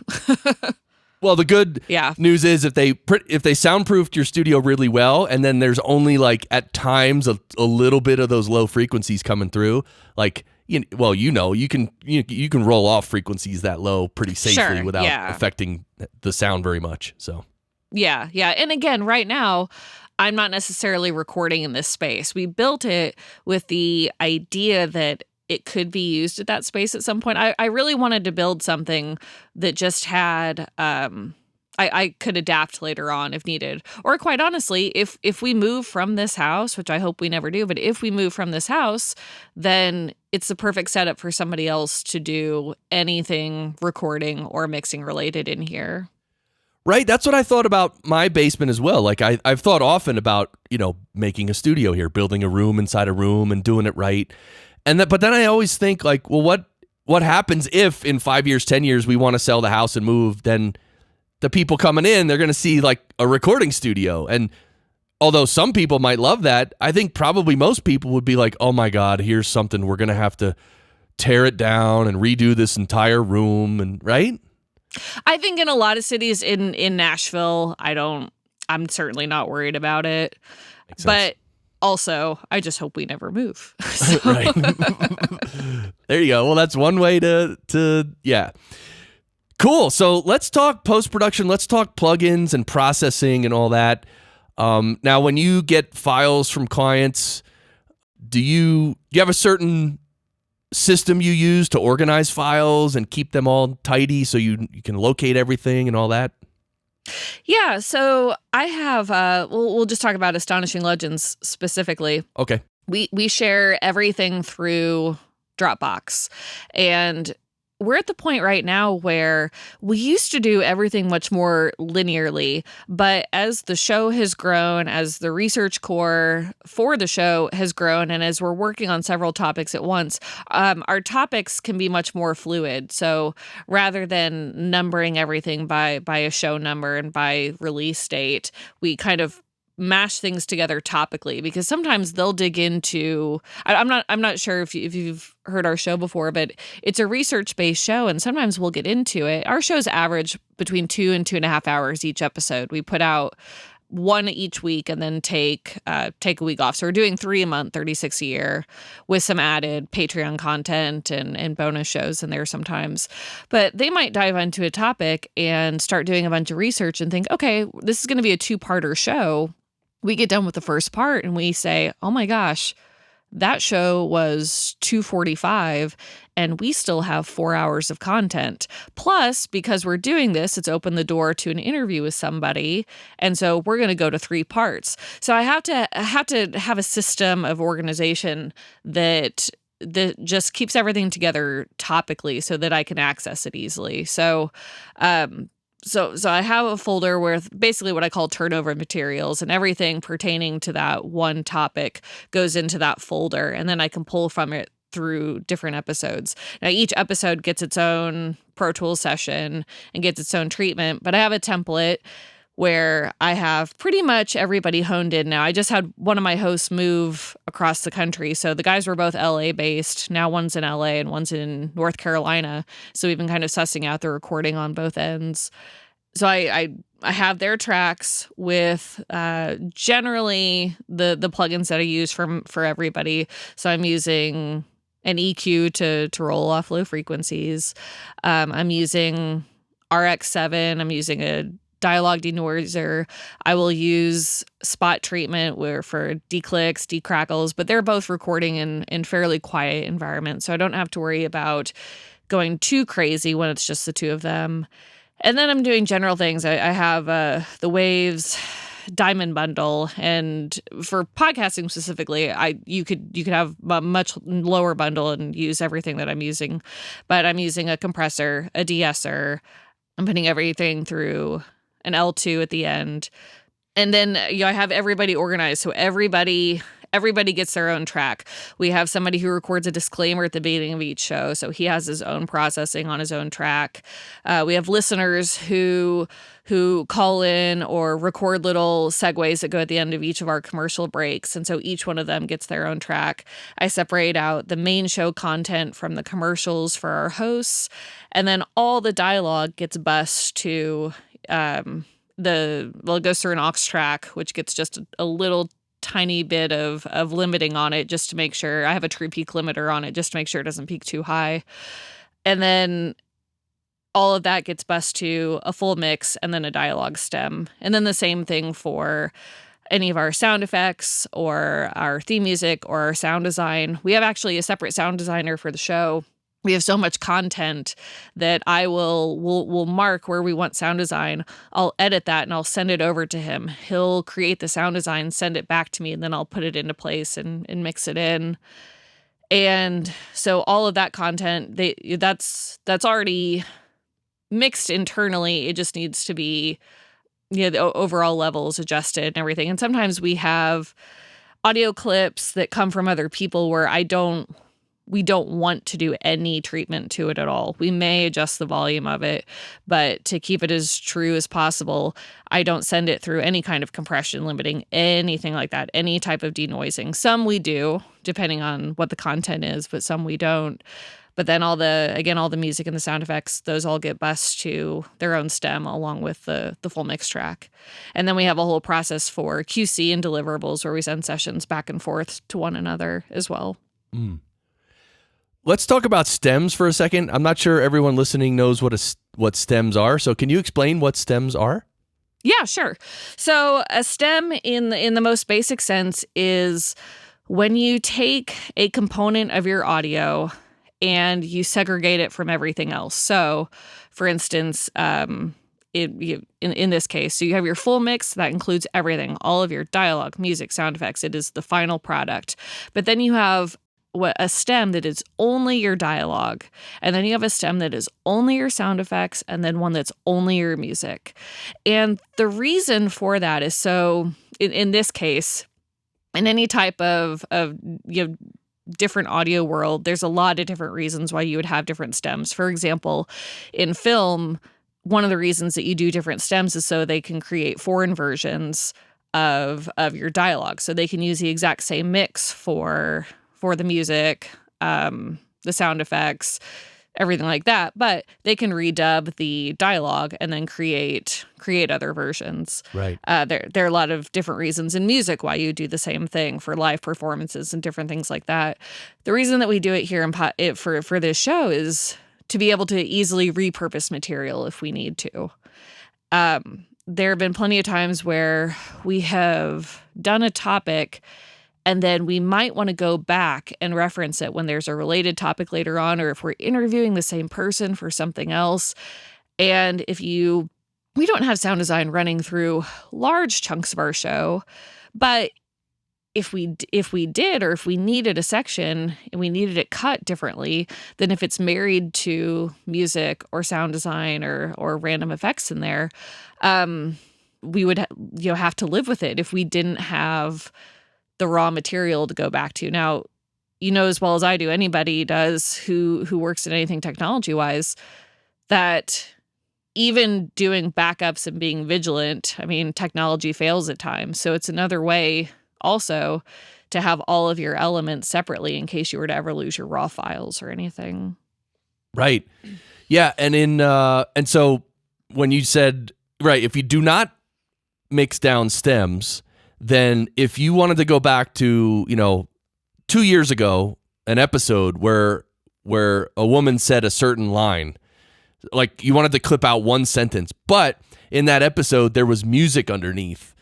Well, the good news is if they soundproofed your studio really well, and then there's only like at times a little bit of those low frequencies coming through, like, you can roll off frequencies that low pretty safely without affecting the sound very much. So yeah. And again, right now, I'm not necessarily recording in this space. We built it with the idea that it could be used at that space at some point. I really wanted to build something that just had I could adapt later on if needed. Or quite honestly, if we move from this house, which I hope we never do, but if we move from this house, then it's the perfect setup for somebody else to do anything recording or mixing related in here. Right, that's what I thought about my basement as well. Like I've thought often about, you know, making a studio here, building a room inside a room and doing it right. But then I always think like, well, what happens if in 5 years, 10 years we want to sell the house and move? Then the people coming in, they're going to see like a recording studio. And although some people might love that, I think probably most people would be like, oh my God, here's something we're going to have to tear it down and redo this entire room. And right? I think in a lot of cities in Nashville, I'm certainly not worried about it. Makes sense. But also, I just hope we never move. So. Right. There you go. Well, that's one way to yeah. Cool. So let's talk post-production. Let's talk plugins and processing and all that. Now, when you get files from clients, do you have a certain system you use to organize files and keep them all tidy so you can locate everything and all that? Yeah, so I have, we'll just talk about Astonishing Legends specifically. Okay. We share everything through Dropbox. And we're at the point right now where we used to do everything much more linearly, but as the show has grown, as the research core for the show has grown, and as we're working on several topics at once, our topics can be much more fluid. So rather than numbering everything by a show number and by release date, we kind of mash things together topically, because sometimes they'll dig into I'm not sure if you've heard our show before, but it's a research-based show, and sometimes we'll get into it. Our shows average between 2 and 2.5 hours each episode. We put out one each week and then take a week off. So we're doing 3 a month, 36 a year, with some added Patreon content and bonus shows in there sometimes. But they might dive into a topic and start doing a bunch of research and think, okay, this is going to be a 2-parter show. We get done with the first part and we say, oh my gosh, that show was 2:45 and we still have 4 hours of content. Plus, because we're doing this, it's opened the door to an interview with somebody. And so we're going to go to 3 parts. So I have to have a system of organization that just keeps everything together topically so that I can access it easily. So I have a folder with basically what I call turnover materials, and everything pertaining to that one topic goes into that folder, and then I can pull from it through different episodes. Now, each episode gets its own Pro Tools session and gets its own treatment, but I have a template where I have pretty much everybody honed in now. I just had one of my hosts move across the country. So the guys were both LA based. Now one's in LA and one's in North Carolina. So we've been kind of sussing out the recording on both ends. So I have their tracks with generally the plugins that I use for everybody. So I'm using an EQ to roll off low frequencies. I'm using RX7. I'm using a dialogue denoiser. I will use spot treatment for declicks, decrackles, but they're both recording in fairly quiet environments. So I don't have to worry about going too crazy when it's just the two of them. And then I'm doing general things. I have the Waves Diamond bundle, and for podcasting specifically, you could have a much lower bundle and use everything that I'm using. But I'm using a compressor, a de-esser. I'm putting everything through an L2 at the end. And then I have everybody organized. So everybody gets their own track. We have somebody who records a disclaimer at the beginning of each show. So he has his own processing on his own track. We have listeners who call in or record little segues that go at the end of each of our commercial breaks. And so each one of them gets their own track. I separate out the main show content from the commercials for our hosts. And then all the dialogue gets bused to it goes through an aux track, which gets just a little tiny bit of limiting on it just to make sure. I have a true peak limiter on it just to make sure it doesn't peak too high. And then all of that gets bused to a full mix and then a dialogue stem. And then the same thing for any of our sound effects or our theme music or our sound design. We have actually a separate sound designer for the show. We have so much content that I will mark where we want sound design. I'll edit that and I'll send it over to him. He'll create the sound design, send it back to me, and then I'll put it into place and mix it in. And so all of that content, that's already mixed internally. It just needs to be, the overall levels adjusted and everything. And sometimes we have audio clips that come from other people where we don't want to do any treatment to it at all. We may adjust the volume of it, but to keep it as true as possible, I don't send it through any kind of compression limiting, anything like that, any type of denoising. Some we do, depending on what the content is, but some we don't. But then all the music and the sound effects, those all get bused to their own stem along with the full mix track. And then we have a whole process for QC and deliverables where we send sessions back and forth to one another as well. Mm. Let's talk about stems for a second. I'm not sure everyone listening knows what stems are. So can you explain what stems are? Yeah, sure. So a stem in the most basic sense is when you take a component of your audio and you segregate it from everything else. So for instance, in this case, so you have your full mix that includes everything, all of your dialogue, music, sound effects. It is the final product. But then you have a stem that is only your dialogue, and then you have a stem that is only your sound effects, and then one that's only your music. And the reason for that is so in this case, in any type of different audio world, there's a lot of different reasons why you would have different stems. For example, in film, one of the reasons that you do different stems is so they can create foreign versions of your dialogue. So they can use the exact same mix for the music, the sound effects, everything like that. But they can redub the dialogue and then create other versions. Right. There are a lot of different reasons in music why you do the same thing for live performances and different things like that. The reason that we do it here for this show is to be able to easily repurpose material if we need to. There have been plenty of times where we have done a topic and then we might want to go back and reference it when there's a related topic later on, or if we're interviewing the same person for something else. And we don't have sound design running through large chunks of our show, but if we did, or if we needed a section and we needed it cut differently than if it's married to music or sound design or random effects in there, we would have to live with it if we didn't have the raw material to go back to. Now, as well as I do, anybody does who works in anything technology wise, that even doing backups and being vigilant, I mean, technology fails at times. So it's another way also to have all of your elements separately in case you were to ever lose your raw files or anything. Right. Yeah. And and so when you said, right, if you do not mix down stems, then if you wanted to go back to, 2 years ago, an episode where a woman said a certain line, like you wanted to clip out one sentence, but in that episode there was music underneath,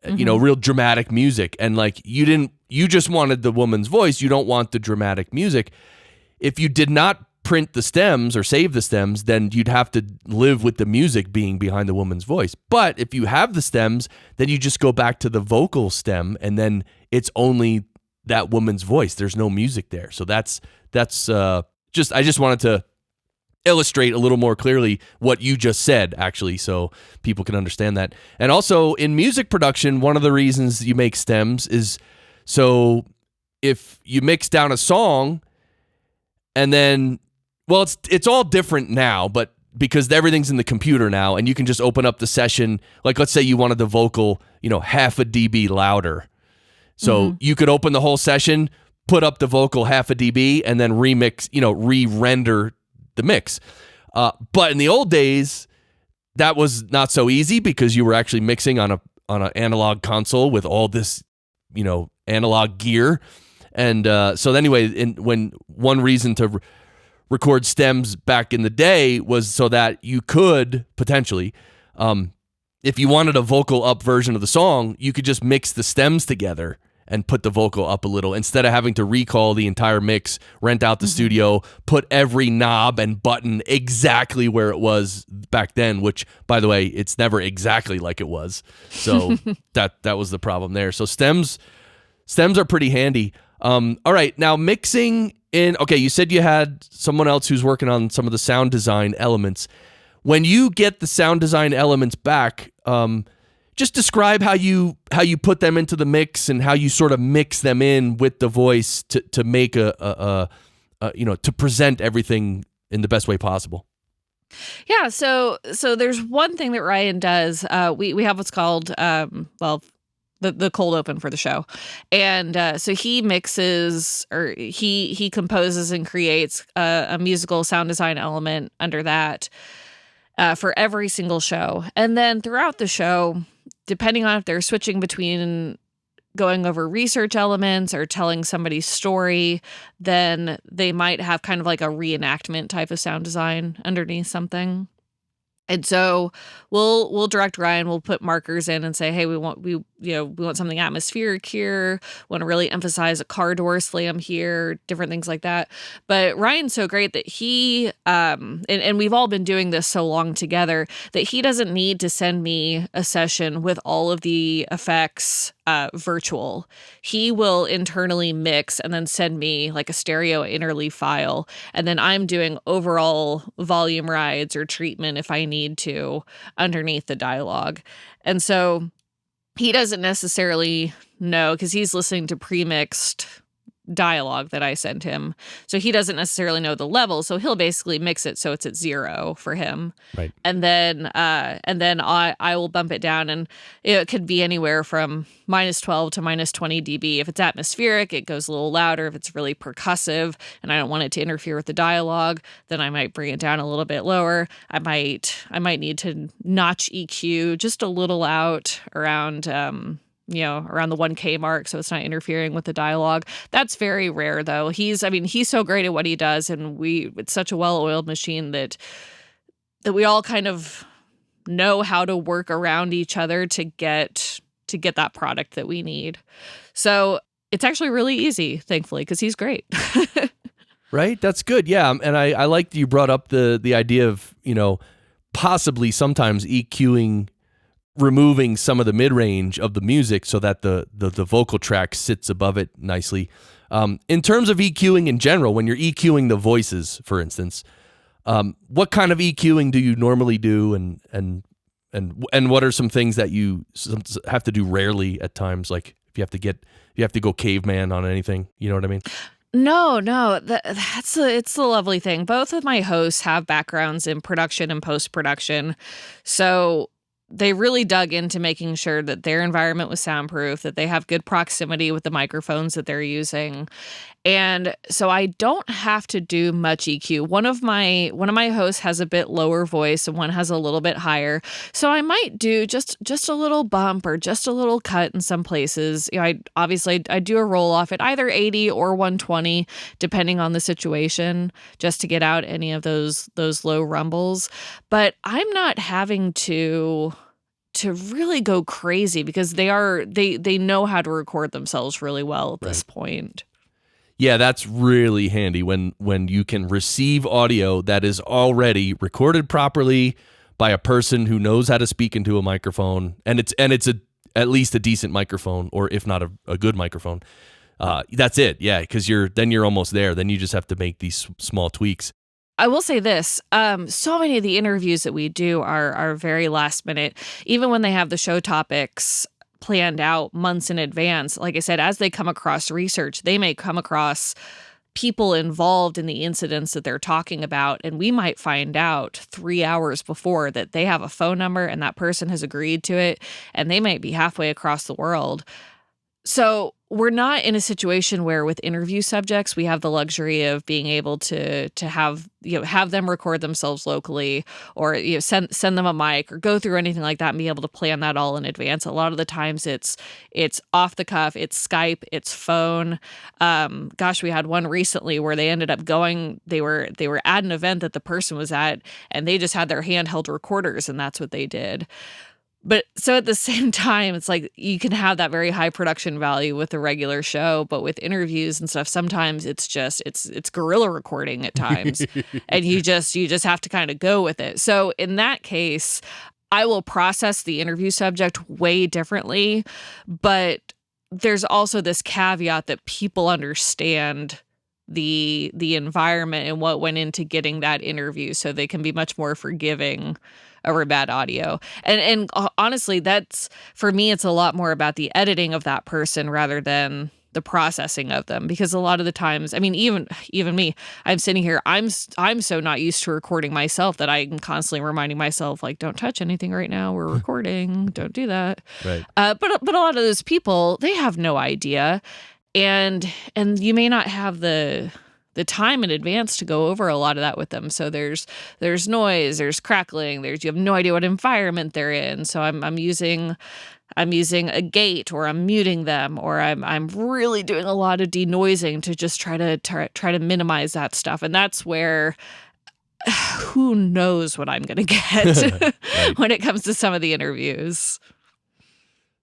real dramatic music. And like you just wanted the woman's voice. You don't want the dramatic music. If you did not print the stems or save the stems, then you'd have to live with the music being behind the woman's voice. But if you have the stems, then you just go back to the vocal stem and then it's only that woman's voice. There's no music there. So that's I just wanted to illustrate a little more clearly what you just said, actually, so people can understand that. And also in music production, one of the reasons you make stems is so if you mix down a song and then, well, it's all different now, but because everything's in the computer now and you can just open up the session, like let's say you wanted the vocal, half a dB louder. So you could open the whole session, put up the vocal half a dB and then remix, re-render the mix. But in the old days, that was not so easy because you were actually mixing on an analog console with all this, analog gear. And so anyway, when one reason to record stems back in the day was so that you could potentially, if you wanted a vocal up version of the song, you could just mix the stems together and put the vocal up a little instead of having to recall the entire mix, rent out the studio, put every knob and button exactly where it was back then, which, by the way, it's never exactly like it was. So that was the problem there. So stems are pretty handy. All right, now mixing in, okay, you said you had someone else who's working on some of the sound design elements. When you get the sound design elements back, just describe how you put them into the mix and how you sort of mix them in with the voice to make to present everything in the best way possible. Yeah, so there's one thing that Ryan does. We have what's called the cold open for the show, and so he mixes or he composes and creates a musical sound design element under that for every single show, and then throughout the show, depending on if they're switching between going over research elements or telling somebody's story, then they might have kind of like a reenactment type of sound design underneath something. And so we'll direct Ryan, we'll put markers in and say, hey, we we want something atmospheric here, want to really emphasize a car door slam here, different things like that. But Ryan's so great that he, and we've all been doing this so long together, that he doesn't need to send me a session with all of the effects virtual. He will internally mix and then send me like a stereo interleave file. And then I'm doing overall volume rides or treatment if I need to underneath the dialogue. And so he doesn't necessarily know, because he's listening to pre-mixed dialogue that I sent him. So he doesn't necessarily know the level. So he'll basically mix it so it's at 0 for him. Right. And then I will bump it down, and it could be anywhere from -12 to -20 dB. If it's atmospheric, it goes a little louder. If it's really percussive and I don't want it to interfere with the dialogue, then I might bring it down a little bit lower. I might need to notch EQ just a little out around around the 1K mark, so it's not interfering with the dialogue. That's very rare, though. He's so great at what he does, and it's such a well-oiled machine that we all kind of know how to work around each other to get that product that we need. So it's actually really easy, thankfully, because he's great. Right? That's good. Yeah, and I like that you brought up the idea of, possibly sometimes EQing, removing some of the mid-range of the music so that the vocal track sits above it nicely. In terms of EQing in general, when you're EQing the voices, for instance, what kind of EQing do you normally do, and what are some things that you have to do rarely at times, like if you have to go caveman on anything, you know what I mean? No, it's the lovely thing. Both of my hosts have backgrounds in production and post-production, so they really dug into making sure that their environment was soundproof, that they have good proximity with the microphones that they're using. And so I don't have to do much EQ. One of my hosts has a bit lower voice and one has a little bit higher. So I might do just a little bump or just a little cut in some places. I do a roll off at either 80 or 120, depending on the situation, just to get out any of those low rumbles. But I'm not having to really go crazy, because they know how to record themselves really well at this point. Yeah, that's really handy when you can receive audio that is already recorded properly by a person who knows how to speak into a microphone, and it's at least a decent microphone, or if not a good microphone. That's it. Yeah, because you're almost there. Then you just have to make these small tweaks. I will say this, so many of the interviews that we do are very last minute, even when they have the show topics planned out months in advance. Like I said, as they come across research, they may come across people involved in the incidents that they're talking about, and we might find out 3 hours before that they have a phone number and that person has agreed to it, and they might be halfway across the world. So we're not in a situation where with interview subjects, we have the luxury of being able to have them record themselves locally, or send them a mic or go through anything like that and be able to plan that all in advance. A lot of the times it's off the cuff, it's Skype, it's phone. We had one recently where they ended up they were at an event that the person was at, and they just had their handheld recorders, and that's what they did. But so at the same time, it's like you can have that very high production value with a regular show, but with interviews and stuff, sometimes it's guerrilla recording at times, and you just have to kind of go with it. So in that case, I will process the interview subject way differently, but there's also this caveat that people understand the environment and what went into getting that interview, so they can be much more forgiving over bad audio. And honestly, that's, for me, it's a lot more about the editing of that person rather than the processing of them, because a lot of the times, I mean, even me, I'm sitting here, I'm so not used to recording myself that I'm constantly reminding myself, like, don't touch anything right now, we're recording, don't do that. Right. But a lot of those people, they have no idea, and you may not have the time in advance to go over a lot of that with them. So there's noise, there's crackling, you have no idea what environment they're in. So I'm using a gate, or I'm muting them, or I'm really doing a lot of denoising to just try to minimize that stuff. And that's where who knows what I'm going to get Right. when it comes to some of the interviews.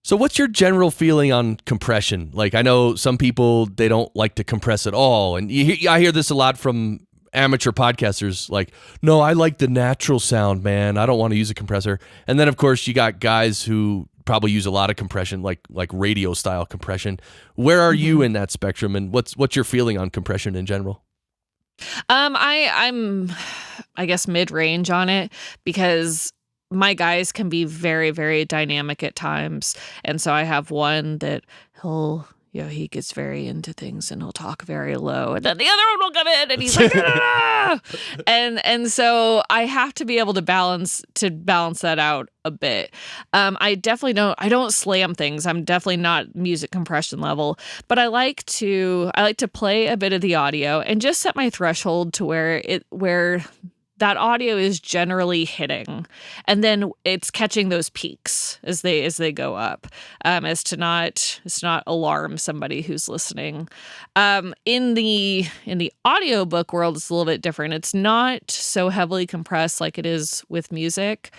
So what's your general feeling on compression? Like, I know some people, they don't like to compress at all. And I hear this a lot from amateur podcasters, like, no, I like the natural sound, man. I don't want to use a compressor. And then, of course, you got guys who probably use a lot of compression, like radio style compression. Where are you in that spectrum, and what's your feeling on compression in general? I'm I guess mid-range on it, because my guys can be very, very dynamic at times. And so I have one that he gets very into things and he'll talk very low. And then the other one will come in and he's like, ah! And so I have to be able to balance that out a bit. I don't slam things. I'm definitely not music compression level, but I like to play a bit of the audio and just set my threshold to where that audio is generally hitting, and then it's catching those peaks as they go up, as to not alarm somebody who's listening. In the audiobook world, it's a little bit different. It's not so heavily compressed like it is with music,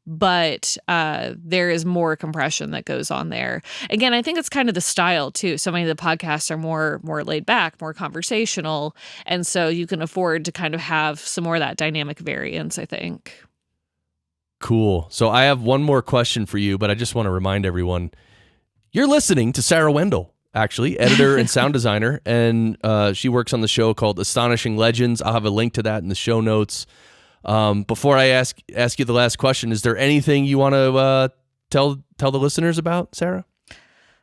but there is more compression that goes on there. Again, I think it's kind of the style too. So many of the podcasts are more laid back, more conversational, and so you can afford to kind of have some more of that dynamic variance, I think. Cool. So I have one more question for you, but I just want to remind everyone, you're listening to Sarah Wendel, actually, editor and sound designer, and she works on the show called Astonishing Legends. I'll have a link to that in the show notes. Before I ask you the last question, is there anything you want to tell the listeners about, Sarah?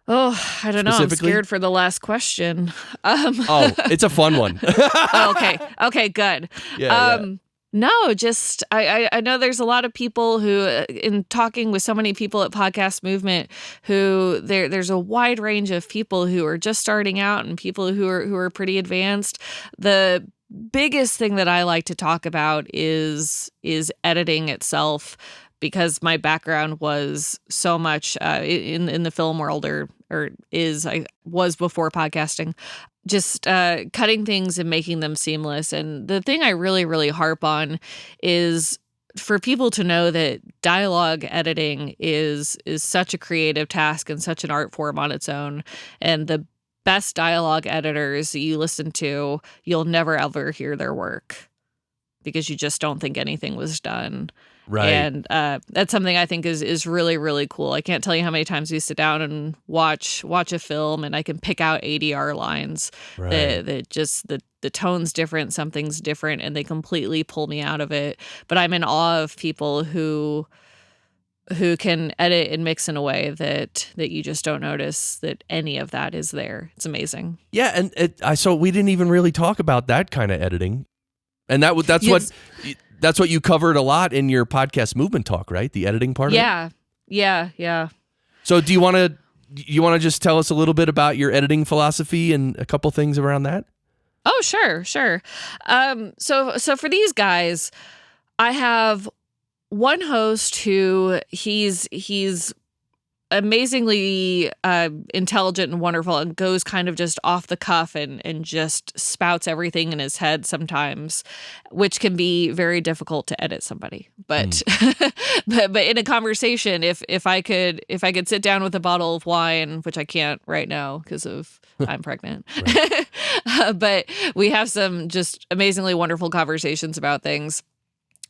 Oh, I don't know. I'm scared for the last question. It's a fun one. Okay, good. Yeah. No, just I know there's a lot of people who, in talking with so many people at Podcast Movement, who there's a wide range of people who are just starting out and people who are pretty advanced. The biggest thing that I like to talk about is editing itself, because my background was so much in the film world, I was before podcasting, just cutting things and making them seamless. And the thing I really, really harp on is for people to know that dialogue editing is such a creative task and such an art form on its own. And the best dialogue editors that you listen to, you'll never ever hear their work, because you just don't think anything was done. Right. And that's something I think is really, really cool. I can't tell you how many times we sit down and watch a film and I can pick out ADR lines that just the tone's different, something's different, and they completely pull me out of it. But I'm in awe of people who can edit and mix in a way that you just don't notice that any of that is there. It's amazing. Yeah, and so we didn't even really talk about that kind of editing, and that's what you covered a lot in your Podcast Movement talk, right? The editing part of it? Yeah. So do you want to just tell us a little bit about your editing philosophy and a couple things around that? Oh, sure. So for these guys, I have one host who he's amazingly intelligent and wonderful, and goes kind of just off the cuff and just spouts everything in his head sometimes, which can be very difficult to edit somebody. But but in a conversation, if I could sit down with a bottle of wine, which I can't right now because of I'm pregnant, but we have some just amazingly wonderful conversations about things.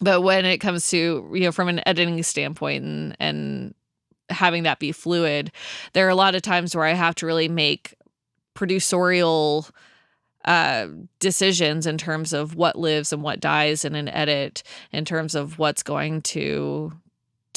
But when it comes to, from an editing standpoint and having that be fluid, there are a lot of times where I have to really make producerial decisions in terms of what lives and what dies in an edit, in terms of what's going to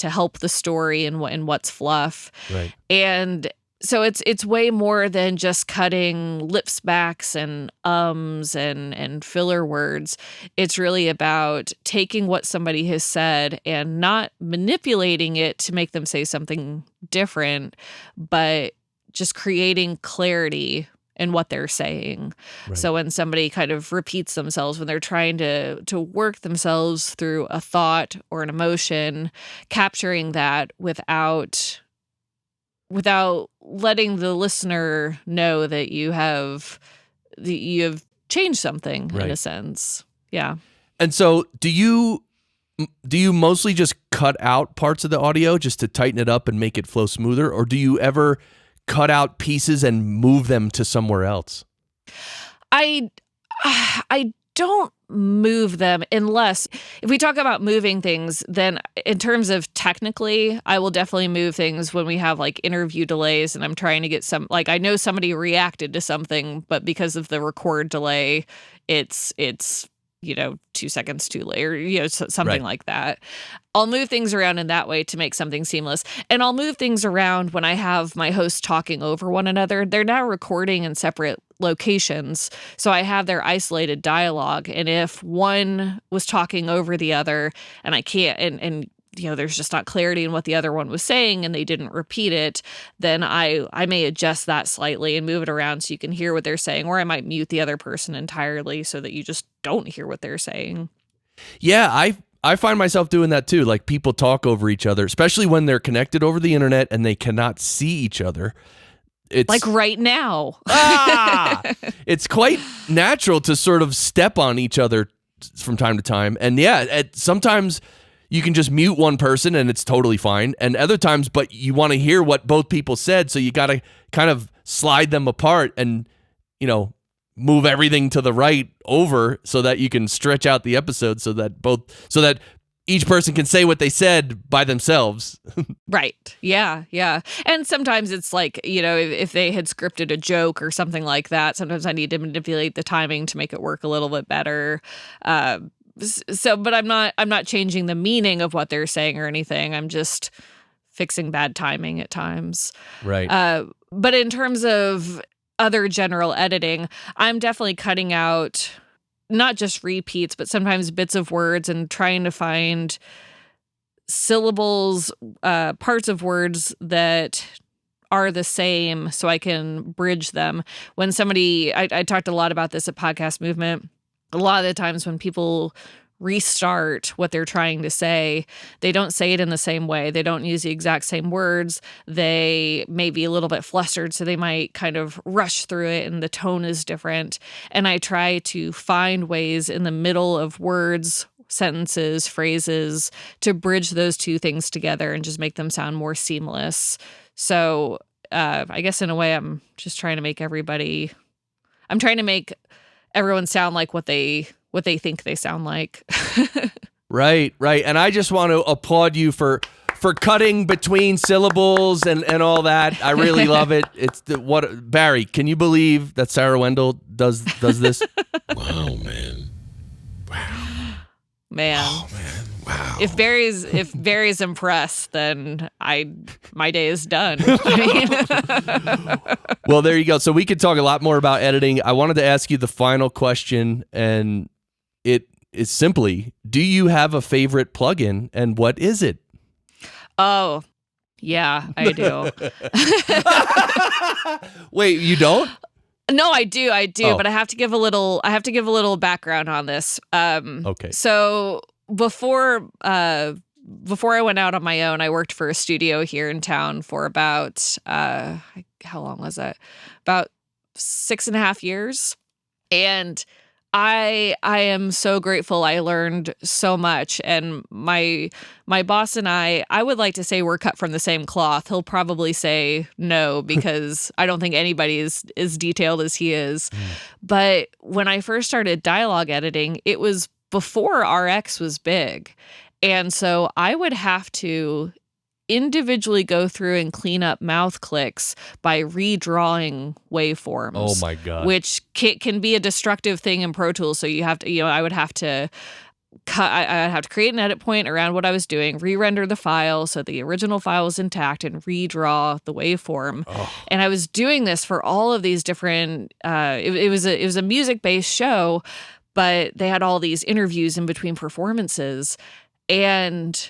help the story and what's fluff. Right. And so it's way more than just cutting lips backs and and filler words. It's really about taking what somebody has said and not manipulating it to make them say something different, but just creating clarity in what they're saying. Right. So when somebody kind of repeats themselves, when they're trying to work themselves through a thought or an emotion, capturing that without letting the listener know that you have changed something, right, in a sense. Yeah. And so do you do you mostly just cut out parts of the audio just to tighten it up and make it flow smoother, or do you ever cut out pieces and move them to somewhere else? I don't move them unless, if we talk about moving things, then in terms of technically, I will definitely move things when we have like interview delays and I'm trying to get some, like I know somebody reacted to something, but because of the record delay, it's 2 seconds too late, or something like that. I'll move things around in that way to make something seamless. And I'll move things around when I have my hosts talking over one another. They're now recording in separate locations, so I have their isolated dialogue. And if one was talking over the other and I can't, and there's just not clarity in what the other one was saying and they didn't repeat it, then I may adjust that slightly and move it around so you can hear what they're saying, or I might mute the other person entirely so that you just don't hear what they're saying. Yeah, I find myself doing that too. Like, people talk over each other, especially when they're connected over the internet and they cannot see each other. It's like right now. It's quite natural to sort of step on each other from time to time. And yeah, sometimes you can just mute one person and it's totally fine. And other times, but you want to hear what both people said, so you got to kind of slide them apart and, move everything to the right over so that you can stretch out the episode so that each person can say what they said by themselves. Right. Yeah. Yeah. And sometimes it's like, if they had scripted a joke or something like that, sometimes I need to manipulate the timing to make it work a little bit better. But I'm not changing the meaning of what they're saying or anything. I'm just fixing bad timing at times. Right. But in terms of other general editing, I'm definitely cutting out not just repeats, but sometimes bits of words and trying to find syllables, parts of words that are the same so I can bridge them. When I talked a lot about this at Podcast Movement. A lot of the times when people restart what they're trying to say, they don't say it in the same way. They don't use the exact same words. They may be a little bit flustered, so they might kind of rush through it and the tone is different. And I try to find ways in the middle of words, sentences, phrases to bridge those two things together and just make them sound more seamless. So I guess in a way I'm just trying to make everyone sound like what they think they sound like. Right. And I just want to applaud you for cutting between syllables and all that. I really love it. Barry, can you believe that Sarah Wendel does this? Wow, man. Wow. Man. Oh, man. Wow. If Barry's impressed, then my day is done. Well, there you go. So we could talk a lot more about editing. I wanted to ask you the final question, and it is simply, do you have a favorite plugin, and what is it? Oh, yeah, I do. Wait, you don't? No, I do, Oh. but I have to give a little background on this. Okay. So before I went out on my own, I worked for a studio here in town for about how long was that? About 6.5 years. And I am so grateful. I learned so much, and my boss and I would like to say we're cut from the same cloth. He'll probably say no, because I don't think anybody is as detailed as he is. But when I first started dialogue editing, it was before RX was big. And so I would have to individually go through and clean up mouth clicks by redrawing waveforms. Oh my God. Which can be a destructive thing in Pro Tools. So you have to, I would have to I'd have to create an edit point around what I was doing, re-render the file so the original file was intact, and redraw the waveform. Oh. And I was doing this for all of these different, it was a music-based show, but they had all these interviews in between performances. And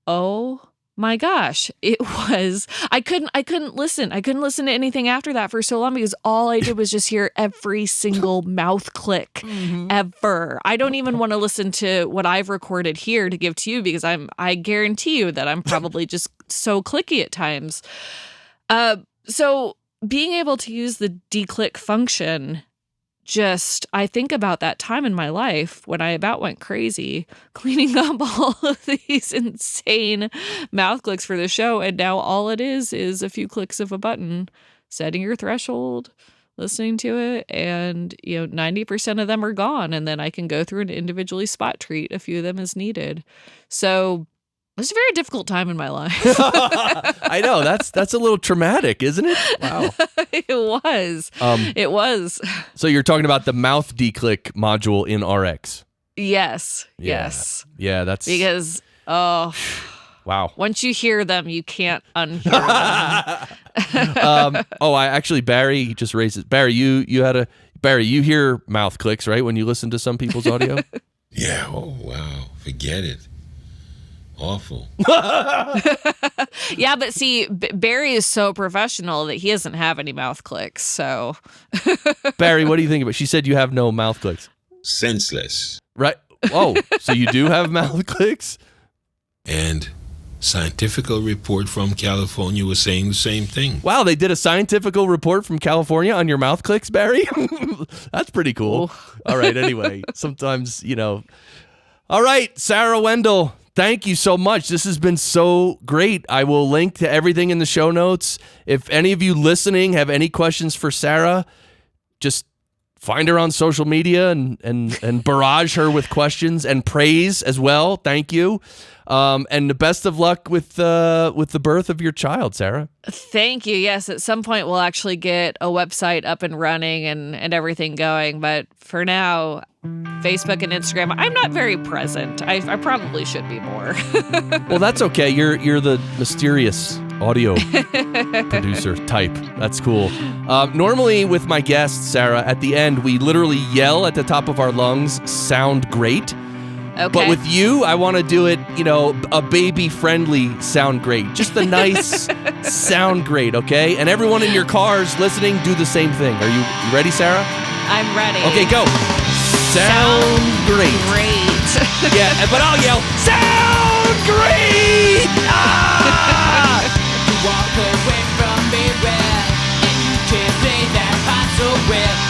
oh my gosh, I couldn't listen to anything after that for so long, because all I did was just hear every single mouth click ever. I don't even want to listen to what I've recorded here to give to you, because I guarantee you that I'm probably just so clicky at times. So being able to use the declick function I think about that time in my life when I about went crazy cleaning up all of these insane mouth clicks for the show. And now all it is a few clicks of a button, setting your threshold, listening to it. And, 90% of them are gone. And then I can go through and individually spot treat a few of them as needed. So it was a very difficult time in my life. I know that's a little traumatic, isn't it? Wow. It was. So you're talking about the mouth declick module in RX. Yes. Yeah. Yes. Yeah, that's because wow. Once you hear them, you can't unhear them. Barry just raised it. Barry, you hear mouth clicks, right, when you listen to some people's audio? Yeah, oh, wow. Forget it. Awful. Yeah, but see, Barry is so professional that he doesn't have any mouth clicks, so. Barry, what do you think about it? She said you have no mouth clicks. Senseless. Right. Oh, so you do have mouth clicks? And scientific report from California was saying the same thing. Wow, they did a scientific report from California on your mouth clicks, Barry? That's pretty cool. All right, anyway, sometimes, All right, Sarah Wendel, thank you so much. This has been so great. I will link to everything in the show notes. If any of you listening have any questions for Sarah, just find her on social media and barrage her with questions and praise as well. Thank you. And the best of luck with the birth of your child, Sarah. Thank you. Yes, at some point we'll actually get a website up and running and everything going. But for now, Facebook and Instagram, I'm not very present. I probably should be more. Well, that's okay. You're the mysterious audio producer type. That's cool. Normally with my guests, Sarah, at the end, we literally yell at the top of our lungs, sound great. Okay. But with you, I want to do it, a baby-friendly sound great. Just the nice sound great, okay? And everyone in your cars listening, do the same thing. Are you ready, Sarah? I'm ready. Okay, go. Sound great. Great. Yeah, but I'll yell, sound great! Ah! Walk away from me, well, and you can't play that part so well.